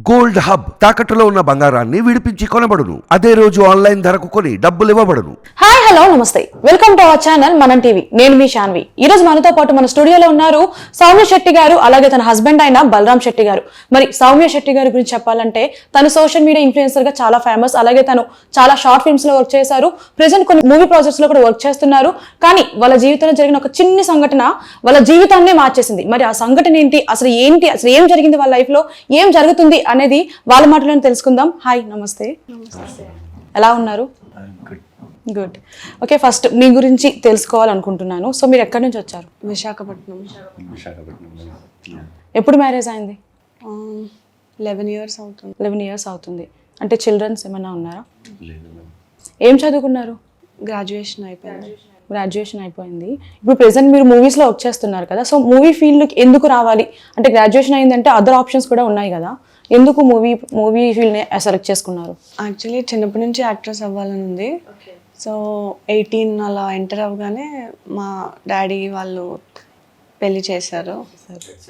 Gold hub తాకట్టులో ఉన్న బంగారాన్ని విడిపించి కొనబడును. అదే రోజు ఆన్లైన్ ధరకు కొని డబ్బులు ఇవ్వబడును. హాయ్ హలో నమస్తే, వెల్కమ్ టు అవర్ ఛానల్ మనం టీవీ. నేను మీ శాన్వి. ఈ రోజు మనతో పాటు మన స్టూడియోలో ఉన్నారు సౌమ్య శెట్టి గారు, అలాగే తన హస్బెండ్ అయిన బలరాం శెట్టి గారు. మరి సౌమ్య శెట్టి గారి గురించి చెప్పాలంటే తను సోషల్ మీడియా ఇన్ఫ్లుయెన్సర్ గా చాలా ఫేమస్, అలాగే తను చాలా షార్ట్ ఫిల్మ్స్ లో వర్క్ చేశారు. ప్రెసెంట్ కొన్ని మూవీ ప్రాజెక్ట్స్ లో కూడా వర్క్ చేస్తున్నారు. కానీ వాళ్ళ జీవితంలో జరిగిన ఒక చిన్న సంఘటన వాళ్ళ జీవితాన్నే మార్చేసింది. మరి ఆ సంఘటన ఏంటి, అసలు ఏం జరిగింది వాళ్ళ లైఫ్ లో, ఏం జరుగుతుంది అనేది వాళ్ళ మాటలను తెలుసుకుందాం. హాయ్ నమస్తే. ఎలా ఉన్నారు? గుడ్. ఓకే, ఫస్ట్ మీ గురించి తెలుసుకోవాలనుకుంటున్నాను. సో మీరు ఎక్కడి నుంచి వచ్చారు? విశాఖపట్నం. ఎప్పుడు మ్యారేజ్ అయింది? 11 years అవుతుంది. 11 years అవుతుంది. అంటే చిల్డ్రన్స్ ఏమైనా ఉన్నారా? ఏం చదువుకున్నారు? గ్రాడ్యుయేషన్ అయిపోయింది. గ్రాడ్యుయేషన్ అయిపోయింది. ఇప్పుడు ప్రెసెంట్ మీరు మూవీస్లో వర్క్ చేస్తున్నారు కదా, సో మూవీ ఫీల్డ్కి ఎందుకు రావాలి అంటే, గ్రాడ్యుయేషన్ అయిందంటే అదర్ ఆప్షన్స్ కూడా ఉన్నాయి కదా, ఎందుకు మూవీ ఫీల్డ్ని సెలెక్ట్ చేసుకున్నారు? యాక్చువల్లీ చిన్నప్పటి నుంచి యాక్ట్రెస్ అవ్వాలని ఉంది. సో 18 అలా ఎంటర్ అవ్వగానే మా డాడీ వాళ్ళు పెళ్లి చేశారు.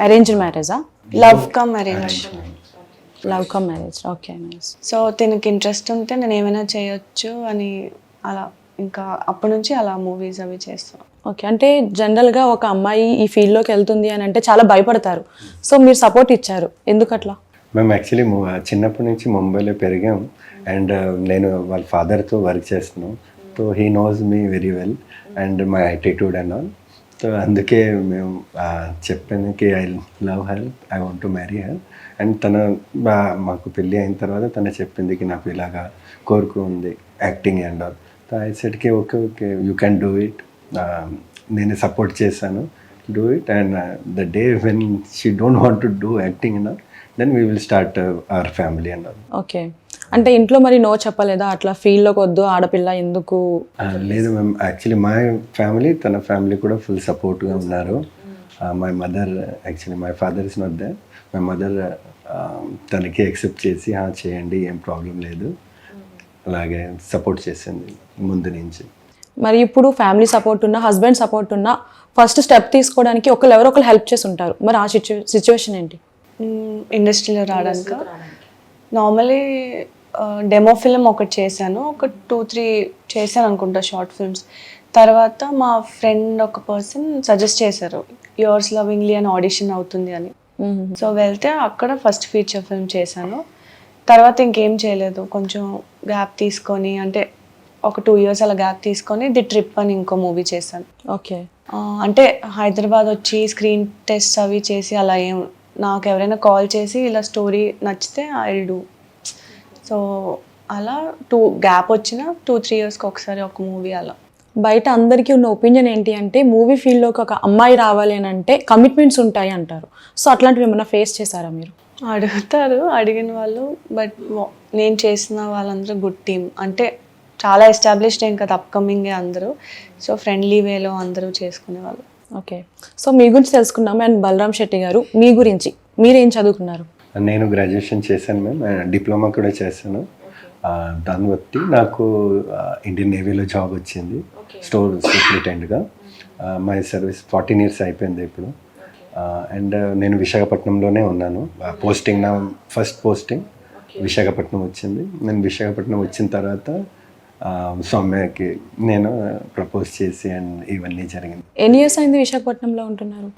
అరేంజ్డ్ మ్యారేజా? Love come arrange. Love come marriage. Okay, nice. So తనకి ఇంట్రెస్ట్ ఉంటే నేను ఏమైనా చేయొచ్చు అని అలా ఇంకా అప్పటి నుంచి అలా మూవీస్ అవి చేస్తాం. ఓకే, అంటే జనరల్గా ఒక అమ్మాయి ఈ ఫీల్డ్లోకి వెళ్తుంది అని అంటే చాలా భయపడతారు. సో మీరు సపోర్ట్ ఇచ్చారు, ఎందుకు అట్లా? మేము యాక్చువల్లీ చిన్నప్పటి నుంచి ముంబైలో పెరిగాం. అండ్ నేను వాళ్ళ ఫాదర్తో వర్క్ చేస్తున్నాం. So he knows me very well and my attitude and all. So అందుకే మేము చెప్పానికి I love her, I want to marry her. And మాకు పెళ్ళి అయిన తర్వాత తను చెప్పింది నాకు ఇలాగా కోరిక ఉంది acting and all. So I సెడ్కి okay okay you can do it. నేను సపోర్ట్ చేశాను, do it. And the day when she don't want to do acting and all, then we will start our family and all. Okay, అంటే ఇంట్లో మరి no చెప్పలేదా అట్లా ఫీల్డ్లోకి వద్దు ఆడపిల్ల ఎందుకు? లేదు మ్యామ్, యాక్చువల్లీ మా ఫ్యామిలీ తన ఫ్యామిలీ కూడా ఫుల్ సపోర్ట్గా ఉన్నారు. My mother, actually my father is not there. My mother తనకి యాక్సెప్ట్ చేసి చేయండి, ఏం ప్రాబ్లం లేదు, అలాగే సపోర్ట్ చేసింది ముందు నుంచి. మరి ఇప్పుడు ఫ్యామిలీ సపోర్ట్ ఉన్నా, హస్బెండ్ సపోర్ట్ ఉన్నా, ఫస్ట్ స్టెప్ తీసుకోవడానికి ఎవరో ఒకరు హెల్ప్ చేసి ఉంటారు. మరి ఆ సిచ్యువేషన్ ఏంటి? ఇండస్ట్రీలో రావడానికి నార్మలీ డెమో ఫిల్మ్ ఒకటి చేశాను, ఒక 2-3 చేశాను అనుకుంటా షార్ట్ ఫిల్మ్స్. తర్వాత మా ఫ్రెండ్ ఒక పర్సన్ సజెస్ట్ చేశారు యువర్స్ లవింగ్లీ అని ఆడిషన్ అవుతుంది అని. సో వెళ్తే అక్కడ ఫస్ట్ ఫీచర్ ఫిల్మ్ చేశాను. తర్వాత ఇంకేం చేయలేదు, కొంచెం గ్యాప్ తీసుకొని, అంటే ఒక 2 years అలా గ్యాప్ తీసుకొని ది ట్రిప్ అని ఇంకో మూవీ చేశాను. ఓకే, అంటే హైదరాబాద్ వచ్చి స్క్రీన్ టెస్ట్ అవి చేసి అలా ఏం, నాకు ఎవరైనా కాల్ చేసి ఇలా స్టోరీ నచ్చితే ఐ విల్ డూ. సో అలా గ్యాప్ వచ్చిన 2-3 yearsకి ఒకసారి ఒక మూవీ అలా. బయట అందరికీ ఉన్న ఒపీనియన్ ఏంటి అంటే, మూవీ ఫీల్డ్లోకి ఒక అమ్మాయి రావాలి అని అంటే కమిట్మెంట్స్ ఉంటాయి అంటారు. సో అట్లాంటివి ఏమైనా ఫేస్ చేశారా మీరు? అడుగుతారు అడిగిన వాళ్ళు, బట్ నేను చేసిన వాళ్ళందరూ గుడ్ టీమ్, అంటే చాలా ఎస్టాబ్లిష్డ్ ఏం కదా, అప్కమింగే అందరూ. సో ఫ్రెండ్లీ వేలో అందరూ చేసుకునే వాళ్ళు. ఓకే, సో మీ గురించి తెలుసుకున్నాము. అండ్ బలరాం శెట్టి గారు, మీ గురించి మీరేం చదువుకున్నారు? నేను గ్రాడ్యుయేషన్ చేశాను మ్యామ్, డిప్లొమా కూడా చేశాను. దాన్ని బట్టి నాకు ఇండియన్ నేవీలో జాబ్ వచ్చింది, స్టోర్ సూపరింటెండెంట్గా. మై సర్వీస్ 14 years అయిపోయింది ఇప్పుడు. అండ్ నేను విశాఖపట్నంలోనే ఉన్నాను. పోస్టింగ్ నా ఫస్ట్ పోస్టింగ్ విశాఖపట్నం వచ్చింది. నేను విశాఖపట్నం వచ్చిన తర్వాత సౌమ్యకి నేను ప్రపోజ్ చేసి అండ్ ఇవన్నీ జరిగింది. ఎన్ని ఇయర్స్ అయింది విశాఖపట్నంలో ఉంటున్నారు?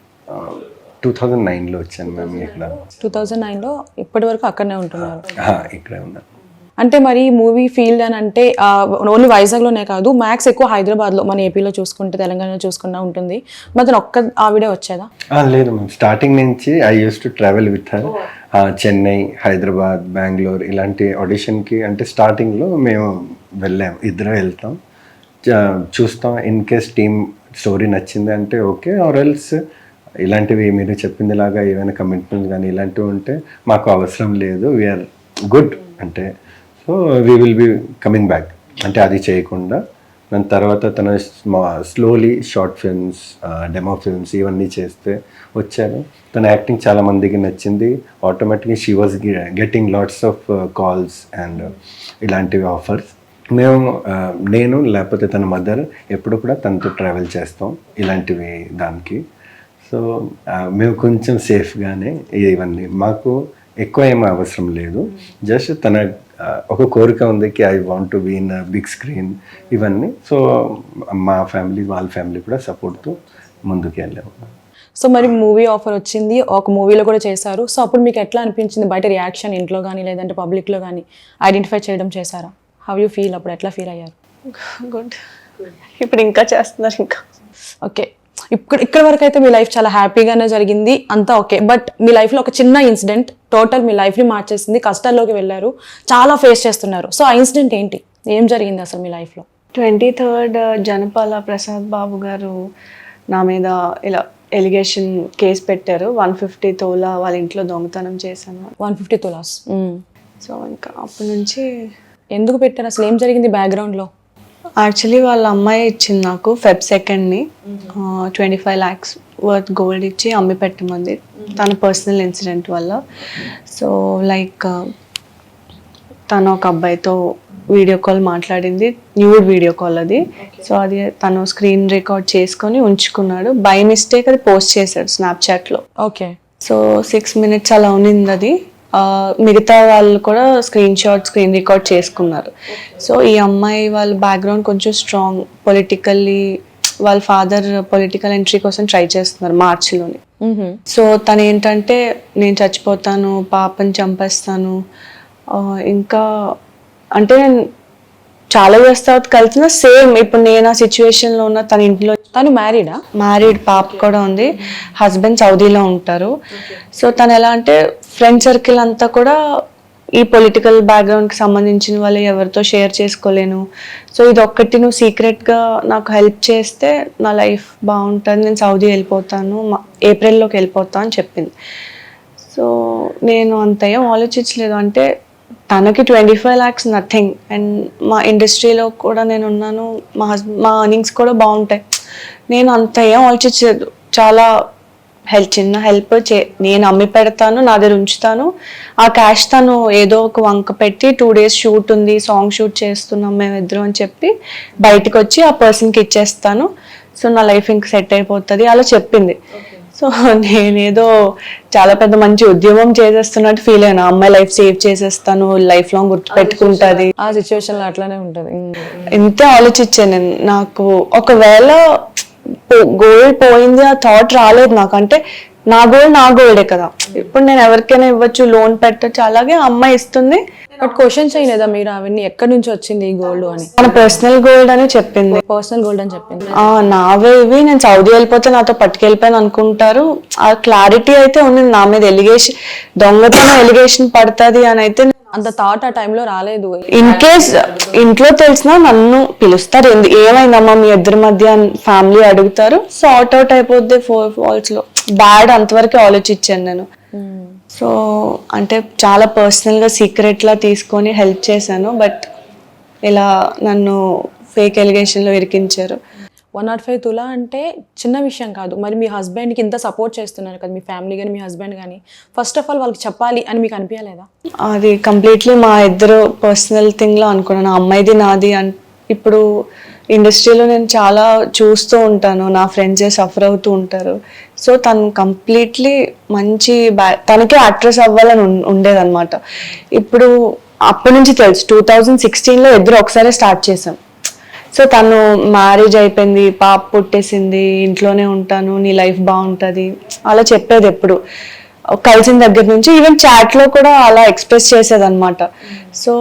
2009లో వచ్చాను మ్యామ్ ఇక్కడ. 2009లో ఇప్పటి వరకు అక్కడనే ఉంటున్నారు? ఇక్కడే ఉన్నాను. అంటే మరి మూవీ ఫీల్డ్ అని అంటే ఓన్లీ వైజాగ్లోనే కాదు, మ్యాక్స్ ఎక్కువ హైదరాబాద్లో, మన ఏపీలో చూసుకుంటే, తెలంగాణలో చూసుకున్నా ఉంటుంది. మరి ఒక్క ఆవిడే వచ్చేదా? లేదు మ్యామ్, స్టార్టింగ్ నుంచి I use to travel with her. Chennai, Hyderabad, Bengaluru ఇలాంటి ఆడిషన్కి అంటే స్టార్టింగ్లో మేము వెళ్ళాం, ఇద్దరు వెళ్తాం, చూస్తాం. ఇన్ కేస్ టీమ్ స్టోరీ నచ్చింది అంటే ఓకే, ఆర్ ఎల్స్ ఇలాంటివి మీరు చెప్పింది లాగా ఏమైనా కమిట్మెంట్ కానీ ఇలాంటివి ఉంటే మాకు అవసరం లేదు, వీఆర్ గుడ్ అంటే, so we will be coming back అంటే అది చేయకుండా. దాని తర్వాత తన slowly short films, demo films ఇవన్నీ చేస్తే వచ్చారు. తన యాక్టింగ్ చాలా మందికి నచ్చింది. ఆటోమేటిక్గా she was getting lots of calls and ఇలాంటివి ఆఫర్స్. నేను లేకపోతే తన మదర్ ఎప్పుడు కూడా తనతో ట్రావెల్ చేస్తాం ఇలాంటివి దానికి. సో మేము కొంచెం సేఫ్గానే ఇవన్నీ, మాకు ఎక్కువ ఏమీ అవసరం లేదు. జస్ట్ తన ఒక కోరిక ఉంది కి I want to be in big screen ఇవన్నీ. సో మా ఫ్యామిలీ వాళ్ళ ఫ్యామిలీ కూడా సపోర్ట్తో ముందుకు వెళ్ళాము. సో మరి మూవీ ఆఫర్ వచ్చింది, ఒక మూవీలో కూడా చేశారు. సో అప్పుడు మీకు ఎట్లా అనిపించింది? బయట రియాక్షన్ ఇంట్లో కానీ లేదంటే పబ్లిక్లో కానీ ఐడెంటిఫై చేయడం చేశారా? How you feel? అప్పుడు ఎట్లా ఫీల్ అయ్యారు? గుడ్. ఇప్పుడు ఇంకా చేస్తున్నారు ఇంకా. ఓకే, ఇక్కడ వరకు అయితే మీ లైఫ్ చాలా హ్యాపీగానే జరిగింది, అంతా ఓకే. బట్ మీ లైఫ్లో ఒక చిన్న ఇన్సిడెంట్ టోటల్ మీ లైఫ్ని మార్చేసింది, కష్టాల్లోకి వెళ్ళారు, చాలా ఫేస్ చేస్తున్నారు. సో ఆ ఇన్సిడెంట్ ఏంటి? ఏం జరిగింది అసలు మీ లైఫ్లో? 23rd జనపాల ప్రసాద్ బాబు గారు నా మీద ఇలా ఎలిగేషన్ కేసు పెట్టారు. 150 తోలా వాళ్ళ ఇంట్లో దొంగతనం చేశాను. 150 తులాస్. సో ఇంకా అప్పటి నుంచి. ఎందుకు పెట్టారు? అసలు ఏం జరిగింది బ్యాక్గ్రౌండ్లో? యాక్చువల్లీ వాళ్ళ అమ్మాయి ఇచ్చింది నాకు Feb 2nd 25 lakhs worth gold ఇచ్చి అమ్మి పెట్టమంది తన పర్సనల్ ఇన్సిడెంట్ వల్ల. సో లైక్ తను ఒక అబ్బాయితో వీడియో కాల్ మాట్లాడింది, న్యూడ్ వీడియో కాల్ అది. సో అది తను స్క్రీన్ రికార్డ్ చేసుకొని ఉంచుకున్నాడు. బై మిస్టేక్ అది పోస్ట్ చేశాడు స్నాప్చాట్లో. ఓకే. సో 6 minutes అలా ఉన్నింది అది. మిగతా వాళ్ళు కూడా స్క్రీన్ రికార్డ్ చేసుకున్నారు. సో ఈ అమ్మాయి వాళ్ళ బ్యాక్గ్రౌండ్ కొంచెం స్ట్రాంగ్, పొలిటికల్లీ వాళ్ళ ఫాదర్ పొలిటికల్ ఎంట్రీ కోసం ట్రై చేస్తున్నారు మార్చిలోని. సో తను ఏంటంటే నేను చచ్చిపోతాను, పాపని చంపేస్తాను, ఇంకా అంటే చాలా ఇయర్స్ తర్వాత కలిసిన సేమ్ ఇప్పుడు నేను ఆ సిచ్యువేషన్లో ఉన్న తన ఇంట్లో. తను మ్యారీడా? మ్యారీడ్, పాప కూడా ఉంది. హస్బెండ్ సౌదీలో ఉంటారు. సో తను ఎలా అంటే ఫ్రెండ్ సర్కిల్ అంతా కూడా ఈ పొలిటికల్ బ్యాక్గ్రౌండ్కి సంబంధించిన వాళ్ళు ఎవరితో షేర్ చేసుకోలేను. సో ఇది ఒక్కటి నువ్వు సీక్రెట్గా నాకు హెల్ప్ చేస్తే నా లైఫ్ బాగుంటుంది, నేను సౌదీ వెళ్ళిపోతాను, ఏప్రిల్లోకి వెళ్ళిపోతాను అని చెప్పింది. సో నేను అంత ఏం ఆలోచించలేదు. అంటే తనకి 25 lakhs నథింగ్. అండ్ మా ఇండస్ట్రీలో కూడా నేను ఉన్నాను, మా ఎర్నింగ్స్ కూడా బాగుంటాయి. నేను అంత ఏం ఆలోచించలేదు. చాలా చిన్న హెల్ప్ నేను అమ్మి పెడతాను, నా దగ్గర ఉంచుతాను, ఆ క్యాష్ తను ఏదో ఒక వంక పెట్టి 2 days షూట్ ఉంది, సాంగ్ షూట్ చేస్తున్నాం మేమిద్దరం అని చెప్పి బయటకు వచ్చి ఆ పర్సన్కి ఇచ్చేస్తాను. సో నా లైఫ్ ఇంక సెట్ అయిపోతుంది అలా చెప్పింది. సో నేనేదో చాలా పెద్ద మంచి ఉద్యమం చేసేస్తున్నట్టు ఫీల్ అయినా. అమ్మాయి లైఫ్ సేవ్ చేసేస్తాను, లైఫ్ లాంగ్ గుర్తు పెట్టుకుంటుంది. ఆ సిచ్యువేషన్ లో అట్లానే ఉంటది. ఇంతే ఆలోచించాను నేను. నాకు ఒకవేళ గోల్డ్ పోయింది ఆ థాట్ రాలేదు నాకు. అంటే నా గోల్డే కదా, ఇప్పుడు నేను ఎవరికైనా ఇవ్వచ్చు, లోన్ పెట్టచ్చు, అలాగే అమ్మాయి ఇస్తుంది. బట్ క్వశ్చన్ చేయలేదా మీరు అవన్నీ ఎక్కడి నుంచి వచ్చింది ఈ గోల్డ్ అని? మన పర్సనల్ గోల్డ్ అని చెప్పింది. పర్సనల్ గోల్డ్ అని చెప్పింది. నావే ఇవి, నేను సౌదీ వెళ్ళిపోతే నాతో పట్టుకెళ్ళిపోయాను అనుకుంటారు. ఆ క్లారిటీ అయితే ఉంది. నా మీద ఎలిగేషన్, దొంగతనం ఎలిగేషన్ పడుతుంది అని అయితే అంత థాట్ ఆ టైంలో రాలేదు. ఇన్ కేస్ ఇంట్లో తెలిసినా నన్ను పిలుస్తారు, ఏమైందమ్మా మీ ఇద్దరి మధ్య ఫ్యామిలీ అడుగుతారు, సార్ట్ అవుట్ అయిపోద్ది 4 falls లో. బ్యాడ్ అంతవరకు ఆలోచించాను నేను. సో అంటే చాలా పర్సనల్గా సీక్రెట్లా తీసుకొని హెల్ప్ చేశాను. బట్ ఇలా నన్ను ఫేక్ ఎలిగేషన్లో ఇరికించారు. 105 తులా అంటే చిన్న విషయం కాదు. మరి మీ హస్బెండ్కి ఇంత సపోర్ట్ చేస్తున్నారు కదా, మీ ఫ్యామిలీ కానీ మీ హస్బెండ్ కానీ, ఫస్ట్ ఆఫ్ ఆల్ వాళ్ళకి చెప్పాలి అని మీకు అనిపించలేదా? అది కంప్లీట్లీ మా ఇద్దరు పర్సనల్ థింగ్లో అనుకున్నాను. అమ్మాయిది నాది. ఇప్పుడు ఇండస్ట్రీలో నేను చాలా చూస్తూ ఉంటాను, నా ఫ్రెండ్సే సఫర్ అవుతూ ఉంటారు. సో తను కంప్లీట్లీ మంచి తనకే యాక్ట్రెస్ అవ్వాలని ఉండేదన్నమాట. ఇప్పుడు అప్పటి నుంచి తెలుసు, 2016లో ఇద్దరు ఒకసారి స్టార్ట్ చేసాం. సో తను మ్యారేజ్ అయిపోయింది, పాప పుట్టేసింది, ఇంట్లోనే ఉంటాను, నీ లైఫ్ బాగుంటుంది అలా చెప్పేది. ఎప్పుడు కలిసిన దగ్గర నుంచి ఈవెన్ చాట్లో కూడా అలా ఎక్స్ప్రెస్ చేసేది అనమాట. సో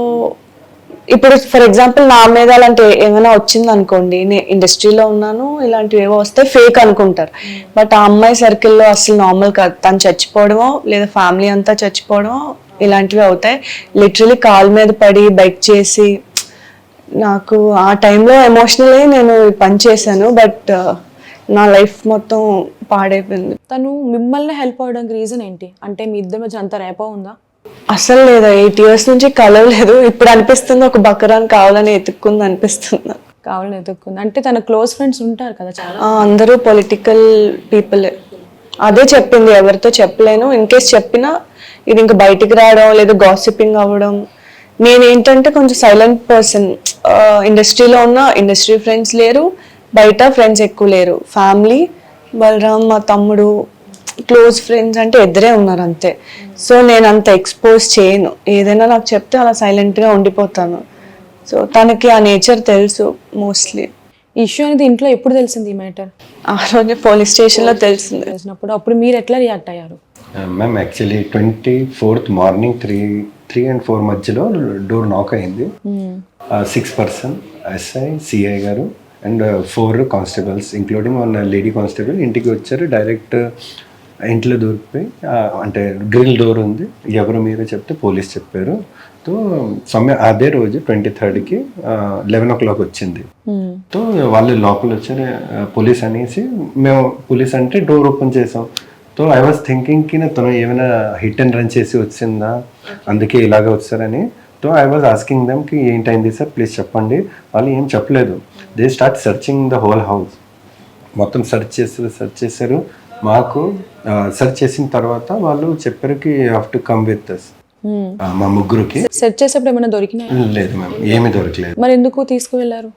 ఇప్పుడు ఫర్ ఎగ్జాంపుల్ నా మీద అలాంటి ఏమైనా వచ్చింది అనుకోండి, నేను ఇండస్ట్రీలో ఉన్నాను, ఇలాంటివి ఏవో వస్తే ఫేక్ అనుకుంటారు. బట్ ఆ అమ్మాయి సర్కిల్లో అసలు నార్మల్ కాదు. తను చచ్చిపోవడమో లేదా ఫ్యామిలీ అంతా చచ్చిపోవడమో ఇలాంటివి అవుతాయి. లిటరలీ కాల్ మీద పడి బైక్ చేసి, నాకు ఆ టైంలో ఎమోషనల్ అయ్యి నేను పని చేశాను. బట్ నా లైఫ్ మొత్తం పాడైపోయింది. తను మిమ్మల్ని హెల్ప్ అవ్వడానికి రీజన్ ఏంటి? అంటే మీ ఇద్దరి మధ్య అంత రేపో ఉందా? అసలు లేదా, 8 years నుంచి కలవలేదు. ఇప్పుడు అనిపిస్తుంది ఒక బకరాన్ని కావాలని ఎత్తుక్కుంది అనిపిస్తుంది. కావాలని ఎత్తుక్కుంది అంటే తన క్లోజ్ ఫ్రెండ్స్ ఉంటారు కదా చాలా, అందరూ పొలిటికల్ పీపుల్. అదే చెప్పింది, ఎవరితో చెప్పలేను, ఇన్ కేస్ చెప్పినా ఇది ఇంకా బయటికి రావడం లేదా గాసిపింగ్ అవ్వడం. నేనేంటంటే కొంచెం సైలెంట్ పర్సన్. ఇండస్ట్రీలో ఉన్న ఇండస్ట్రీ ఫ్రెండ్స్ లేరు, బయట ఫ్రెండ్స్ ఎక్కువ లేరు. ఫ్యామిలీ, బలరామ్ మా తమ్ముడు, క్లోజ్ ఫ్రెండ్స్ అంటే ఇద్దరే ఉన్నారు అంతే. సో నేను అంత ఎక్స్పోజ్ చేయను, ఏదైనా నాకు చెప్తే అలా సైలెంట్గా ఉండిపోతాను. సో తనకి ఆ నేచర్ తెలుసు మోస్ట్లీ. ఈ ఇష్యూ అనేది ఇంట్లో ఎప్పుడు తెలిసింది ఈ మ్యాటర్? ఆ రోజు పోలీస్ స్టేషన్లో తెలిసింది. తెలిసినప్పుడు అప్పుడు మీరు ఎట్లా రియాక్ట్ అయ్యారు? Ma'am actually 24th morning 3 and 4 మధ్యలో డోర్ నాక్ అయింది. 6 person ఎస్ఐ, సిఐ గారు and 4 constables including 1 lady constable ఇంటికి వచ్చారు. డైరెక్ట్ ఇంట్లో దూరిపోయి అంటే గ్రిల్ డోర్ ఉంది, ఎవరు మీరు చెప్తే పోలీస్ చెప్పారు. తో అదే రోజు 23rd 11 o'clock వచ్చింది. తో వాళ్ళు లోపల వచ్చారు పోలీస్ అనేసి, మేము పోలీస్ అంటే డోర్ ఓపెన్ చేసాం. సో ఐ వాజ్ థింకింగ్కి తను ఏమైనా హిట్ అండ్ రన్ చేసి వచ్చిందా, అందుకే ఇలాగ వచ్చారని. సో ఐ వాజ్ ఆస్కింగ్ దమ్కి ఏంటైంది సార్ ప్లీజ్ చెప్పండి. వాళ్ళు ఏం చెప్పలేదు. They start searching the whole house. మొత్తం సెర్చ్ చేశారు. మాకు సెర్చ్ చేసిన తర్వాత వాళ్ళు చెప్పారుకి you have to come with us. మా ముగ్గురికి సెర్చ్ చేసేప్పుడు ఏమైనా దొరికినాయి? లేదు మ్యామ్, ఏమీ దొరకలేదు. మరి ఎందుకు తీసుకువెళ్ళారు?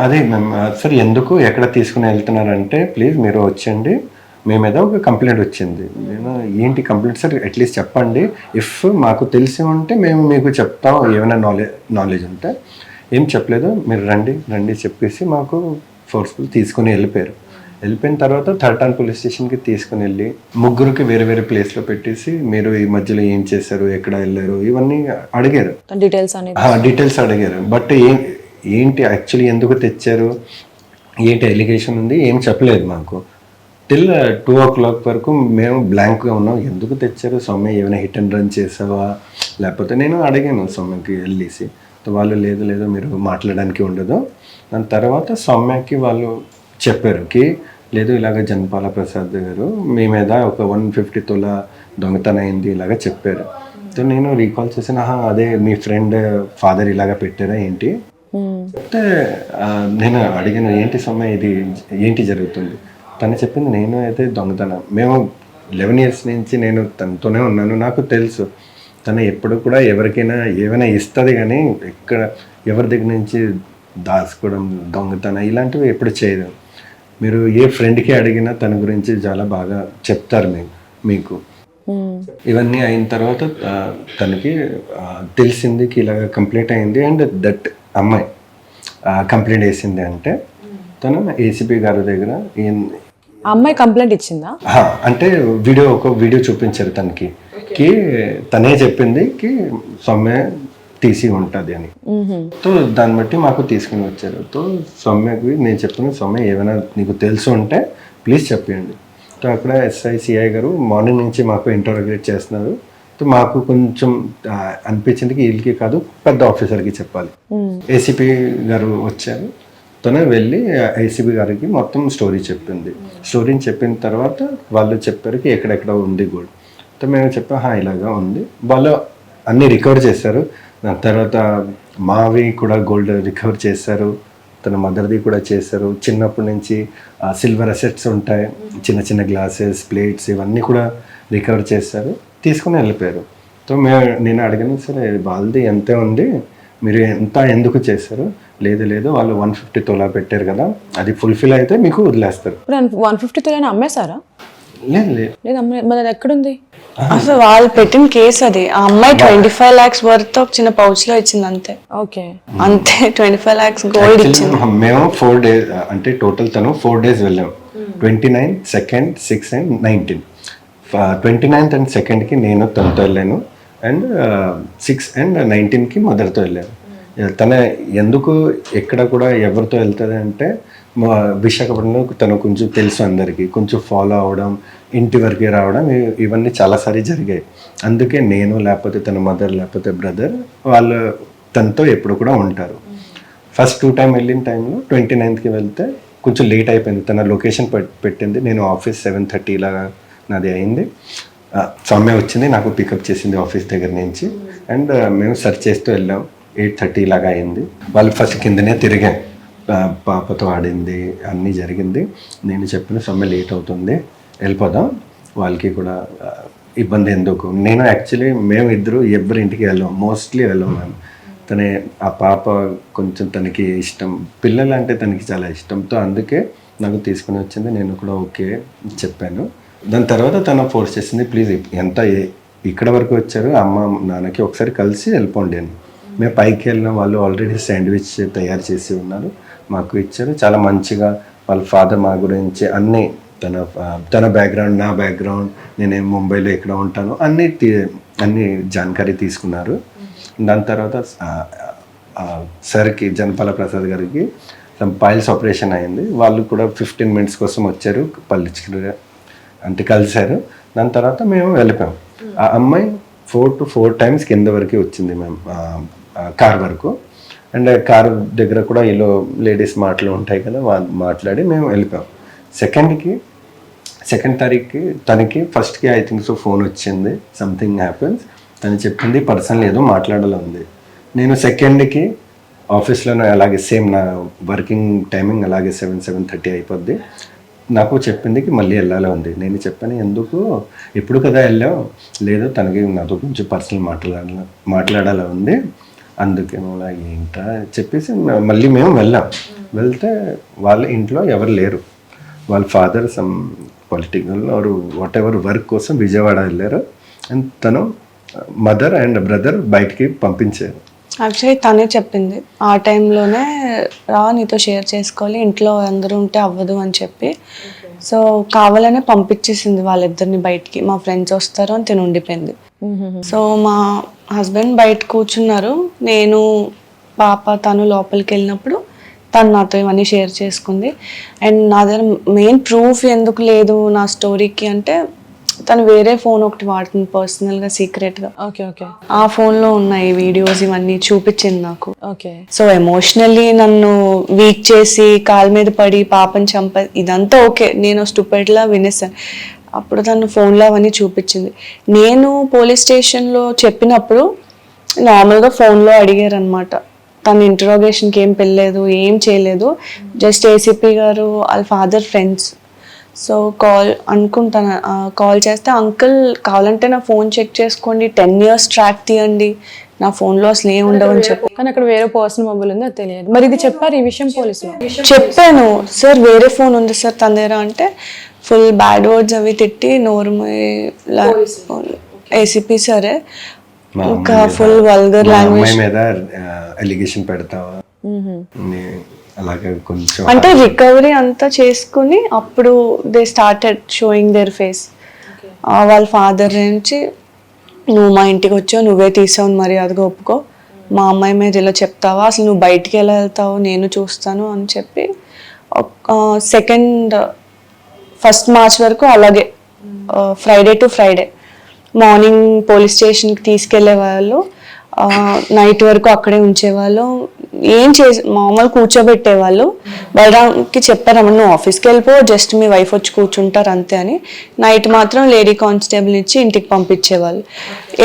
అదే మ్యామ్, సార్ ఎందుకు ఎక్కడ తీసుకుని వెళ్తున్నారంటే ప్లీజ్ మీరు వచ్చండి, మీ మీద ఒక కంప్లైంట్ వచ్చింది. నేను ఏంటి కంప్లైంట్ సార్ అట్లీస్ట్ చెప్పండి, ఇఫ్ మాకు తెలిసి ఉంటే మేము మీకు చెప్తాం ఏమైనా నాలెడ్జ్ ఉంటే. ఏం చెప్పలేదు, మీరు రండి చెప్పేసి మాకు ఫోర్స్ఫుల్ తీసుకుని వెళ్ళిపోయిన తర్వాత 3rd పోలీస్ స్టేషన్కి తీసుకుని వెళ్ళి ముగ్గురికి వేరే వేరే ప్లేస్లో పెట్టేసి మీరు ఈ మధ్యలో ఏం చేశారు, ఎక్కడ వెళ్ళారు, ఇవన్నీ అడిగారు, డీటెయిల్స్ అడిగారు. బట్ ఏంటి యాక్చువల్లీ ఎందుకు తెచ్చారు, ఏంటి ఎలిగేషన్ ఉంది, ఏం చెప్పలేదు మాకు. టిల్ 2 o'clock వరకు మేము బ్లాంక్గా ఉన్నాం. ఎందుకు తెచ్చారు సౌమ్య, ఏమైనా హిట్ అండ్ రన్ చేసావా, లేకపోతే నేను అడిగాను సౌమ్యకి వెళ్ళేసి. వాళ్ళు లేదు మీరు మాట్లాడడానికి ఉండదు. దాని తర్వాత సౌమ్యకి వాళ్ళు చెప్పారు కి లేదు ఇలాగ జనపాల ప్రసాద్ గారు మీ మీద ఒక 150 తులా దొంగతనం అయింది ఇలాగ చెప్పారు. సో నేను రీకాల్ చేసిన అదే మీ ఫ్రెండ్ ఫాదర్ ఇలాగ పెట్టారా ఏంటి చెప్తే నేను అడిగాను ఏంటి సౌమ్య ఇది ఏంటి జరుగుతుంది. తను చెప్పింది నేను అయితే దొంగతనం, మేము 11 years నుంచి నేను తనతోనే ఉన్నాను, నాకు తెలుసు తను ఎప్పుడు కూడా ఎవరికైనా ఏమైనా ఇస్తుంది కానీ ఎక్కడ ఎవరి దగ్గర నుంచి దాచుకోవడం దొంగతనం ఇలాంటివి ఎప్పుడు చేయదు. మీరు ఏ ఫ్రెండ్కి అడిగినా తన గురించి చాలా బాగా చెప్తారు మీకు. ఇవన్నీ అయిన తర్వాత తనకి తెలిసింది ఇలాగ కంప్లైంట్ అయింది అండ్ దట్ అమ్మాయి కంప్లైంట్ వేసింది అంటే తను ఏసీపీ గారి దగ్గర అమ్మాయి కంప్లైంట్ ఇచ్చిందా అంటే ఒక వీడియో చూపించారు తనకి తనే చెప్పింది కి సౌమ్య తీసి ఉంటుంది అని. సో దాన్ని బట్టి మాకు తీసుకుని వచ్చారు. సో సౌమ్యకి నేను చెప్పిన సౌమ్య ఏమైనా నీకు తెలుసు ఉంటే ప్లీజ్ చెప్పండి. సో అక్కడ ఎస్ఐ సిఐ గారు మార్నింగ్ నుంచి మాకు ఇంటరోగేట్ చేస్తున్నారు. సో మాకు కొంచెం అనిపించింది వీళ్ళకి కాదు పెద్ద ఆఫీసర్కి చెప్పాలి. ఏసీపీ గారు వచ్చారు, తను వెళ్ళి ఏసీబీ గారికి మొత్తం స్టోరీ చెప్పింది. స్టోరీని చెప్పిన తర్వాత వాళ్ళు చెప్పారు ఎక్కడెక్కడ ఉంది గోల్డ్. సో మేము చెప్పాం ఇలాగా ఉంది. వాళ్ళు అన్నీ రికవర్ చేశారు. దాని తర్వాత మావి కూడా గోల్డ్ రికవర్ చేశారు, తన మదర్ది కూడా చేశారు. చిన్నప్పటి నుంచి సిల్వర్ అసెట్స్ ఉంటాయి, చిన్న గ్లాసెస్ ప్లేట్స్ ఇవన్నీ కూడా రికవర్ చేశారు, తీసుకుని వెళ్ళిపోయారు. సో నేను అడిగాను సరే వాళ్ళది ఎంతే ఉంది, మీరు ఎందుకు చేశారు. లేదు వాళ్ళు 150 తులా పెట్టారు కదా, అది ఫుల్ఫిల్ అయితే మీకు వదిలేస్తారు. 150 తులా అమ్మేశారా? లేదు మరి ఎక్కడుంది అసలు వాళ్ళు పెట్టిన కేసు అది. ఆ అమ్మాయి 25 lakhs వర్త్ ఒక చిన్న పౌచ్ లో ఇచ్చింది అంతే. ఓకే అంతే 25 lakhs గోల్డ్ ఇచ్చింది. మేము 4 days అంటే టోటల్ తను 4 days వెళ్ళాం. 29, 2nd, 6th and 19. 29th and 2ndకి నేను తనతో వెళ్ళాను అండ్ 6th and 19కి మదర్తో వెళ్ళాను. తన ఎందుకు ఎక్కడ కూడా ఎవరితో వెళ్తుంది అంటే విశాఖపట్నంలో తను కొంచెం తెలుసు అందరికీ, కొంచెం ఫాలో అవడం, ఇంటి వరకు రావడం ఇవన్నీ చాలాసారి జరిగాయి. అందుకే నేను లేకపోతే తన మదర్ లేకపోతే బ్రదర్ వాళ్ళు తనతో ఎప్పుడు కూడా ఉంటారు. ఫస్ట్ 2 time వెళ్ళిన టైంలో 29th వెళ్తే కొంచెం లేట్ అయిపోయింది. తన లొకేషన్ పెట్టింది, నేను ఆఫీస్ 7:30 ఇలాగా నాది అయింది. సౌమ్య వచ్చింది నాకు పికప్ చేసింది ఆఫీస్ దగ్గర నుంచి అండ్ మేము సెర్చ్ చేస్తూ వెళ్ళాం. 8:30 ఇలాగా అయింది. వాళ్ళు ఫస్ట్ కిందనే తిరిగాం, పాపతో ఆడింది అన్నీ జరిగింది. నేను చెప్పిన సౌమ్య లేట్ అవుతుంది వెళ్ళిపోదాం, వాళ్ళకి కూడా ఇబ్బంది ఎందుకు. నేను యాక్చువల్లీ మేము ఇద్దరు ఎవరి ఇంటికి వెళ్ళాం, మోస్ట్లీ వెళ్ళాం మేము. తనే ఆ పాప కొంచెం తనకి ఇష్టం, పిల్లలు అంటే తనకి చాలా ఇష్టంతో అందుకే నాకు తీసుకుని వచ్చింది. నేను కూడా ఓకే చెప్పాను. దాని తర్వాత తను ఫోర్స్ చేసింది, ప్లీజ్ ఇక్కడ వరకు వచ్చారు అమ్మ నాన్నకి ఒకసారి కలిసి వెళ్ళిపోండి అని. మేము పైకి వెళ్ళిన వాళ్ళు ఆల్రెడీ శాండ్విచ్ తయారు చేసి ఉన్నారు, మాకు ఇచ్చారు. చాలా మంచిగా వాళ్ళ ఫాదర్ మా గురించి అన్నీ, తన బ్యాక్గ్రౌండ్, నా బ్యాక్గ్రౌండ్, నేనేం ముంబైలో ఎక్కడ ఉంటాను అన్ని జాన్కారీ తీసుకున్నారు. దాని తర్వాత సార్కి, జనపాల ప్రసాద్ గారికి పైల్స్ ఆపరేషన్ అయింది. వాళ్ళు కూడా 15 minutes కోసం వచ్చారు, అంటే కలిశారు. దాని తర్వాత మేము వెళ్ళిపోయాం. ఆ అమ్మాయి 4 to 4 times కింద వరకు వచ్చింది మేము కార్ వరకు. అండ్ కార్ దగ్గర కూడా ఇలా లేడీస్ మాటలు ఉంటాయి కదా, వాళ్ళు మాట్లాడి మేము వెళ్ళిపోయాం. సెకండ్ తారీఖుకి తనకి ఫస్ట్కి ఐ థింక్ సో ఫోన్ వచ్చింది, సంథింగ్ హ్యాపెన్స్. తను చెప్పింది పర్సనల్ ఏదో మాట్లాడాలి ఉంది. నేను సెకండ్కి ఆఫీస్లోనే అలాగే సేమ్ నా వర్కింగ్ టైమింగ్ అలాగే 7-7:30 అయిపోద్ది. నాకు చెప్పిందికి మళ్ళీ వెళ్ళాలి ఉంది. నేను చెప్పాను, ఎందుకు ఎప్పుడు కదా వెళ్ళావు? లేదు, తనకి నాతో కొంచెం పర్సనల్ మాట్లాడాలి ఉంది, అందుకేమో ఏంటా చెప్పేసి మళ్ళీ మేము వెళ్ళాం. వెళ్తే వాళ్ళ ఇంట్లో ఎవరు లేరు. వాళ్ళ father some political or whatever work కోసం విజయవాడ వెళ్ళారు. అండ్ తను మదర్ అండ్ బ్రదర్ బయటికి పంపించారు. యాక్చువల్లీ తనే చెప్పింది ఆ టైంలోనే, రా నీతో షేర్ చేసుకోవాలి, ఇంట్లో అందరూ ఉంటే అవ్వదు అని చెప్పి. సో కావాలనే పంపించేసింది వాళ్ళిద్దరిని బయటికి, మా ఫ్రెండ్స్ వస్తారు అని తిని ఉండిపోయింది. సో మా హస్బెండ్ బయట కూర్చున్నారు, నేను పాప తను లోపలికి వెళ్ళినప్పుడు తను నాతో ఇవన్నీ షేర్ చేసుకుంది. అండ్ నా దగ్గర మెయిన్ ప్రూఫ్ ఎందుకు లేదు నా స్టోరీకి అంటే, తను వేరే ఫోన్ ఒకటి వాడుతుంది పర్సనల్గా, సీక్రెట్గా. Okay okay. ఆ ఫోన్లో ఉన్నాయి వీడియోస్, ఇవన్నీ చూపించింది నాకు. ఓకే. సో ఎమోషనల్లీ నన్ను వీక్ చేసి కాలు మీద పడి పాపని ఇదంతా ఓకే, నేను స్టూపిడ్లా వినేసాను. అప్పుడు తను ఫోన్లో అవన్నీ చూపించింది. నేను పోలీస్ స్టేషన్లో చెప్పినప్పుడు నార్మల్గా ఫోన్లో అడిగారు అనమాట. తను ఇంటరోగేషన్కి ఏం పెళ్ళలేదు, ఏం చేయలేదు, జస్ట్ ఏసీపీ గారు వాళ్ళ ఫాదర్ ఫ్రెండ్స్. సో కాల్ చేస్తే, అంకుల్ కావాలంటే నా ఫోన్ చెక్ చేసుకోండి, 10 years ట్రాక్ తీయండి, నా ఫోన్లో అసలు ఏం ఉండవని చెప్పి. కానీ అక్కడ వేరే పర్సనల్ మొబైల్ ఉంది, అది తెలియదు. మరి ఇది చెప్పారు ఈ విషయం పోలీసులు? చెప్పాను, సార్ వేరే ఫోన్ ఉంది సార్ తన దగ్గర అంటే, ఫుల్ బ్యాడ్ వర్డ్స్ అవి తిట్టి నోరు ఏసీపీ సరే ఇంకా ఫుల్ వల్గర్ లాంగ్వేజ్ మీద అలిగేషన్ పెడతావా అలాగే కొంచెం అంటే రికవరీ అంతా చేసుకుని అప్పుడు they started showing their face. వాళ్ళ ఫాదర్ నుంచి, నువ్వు మా ఇంటికి వచ్చావు, నువ్వే తీసావు, మర్యాదగా ఒప్పుకో, మా అమ్మాయి మీద ఇలా చెప్తావా, అసలు నువ్వు బయటికి ఎలా వెళ్తావు, నేను చూస్తాను అని చెప్పి 1st March వరకు అలాగే Friday to Friday morning police స్టేషన్కి తీసుకెళ్లే వాళ్ళు, నైట్ వరకు అక్కడే ఉంచేవాళ్ళు. ఏం మామూలు కూర్చోబెట్టేవాళ్ళు. బలరాంకి చెప్పారమ్మ, నువ్వు ఆఫీస్కి వెళ్ళిపో, జస్ట్ మీ వైఫ్ వచ్చి కూర్చుంటారు అంతే అని. నైట్ మాత్రం లేడీ కానిస్టేబుల్ ఇచ్చి ఇంటికి పంపించేవాళ్ళు.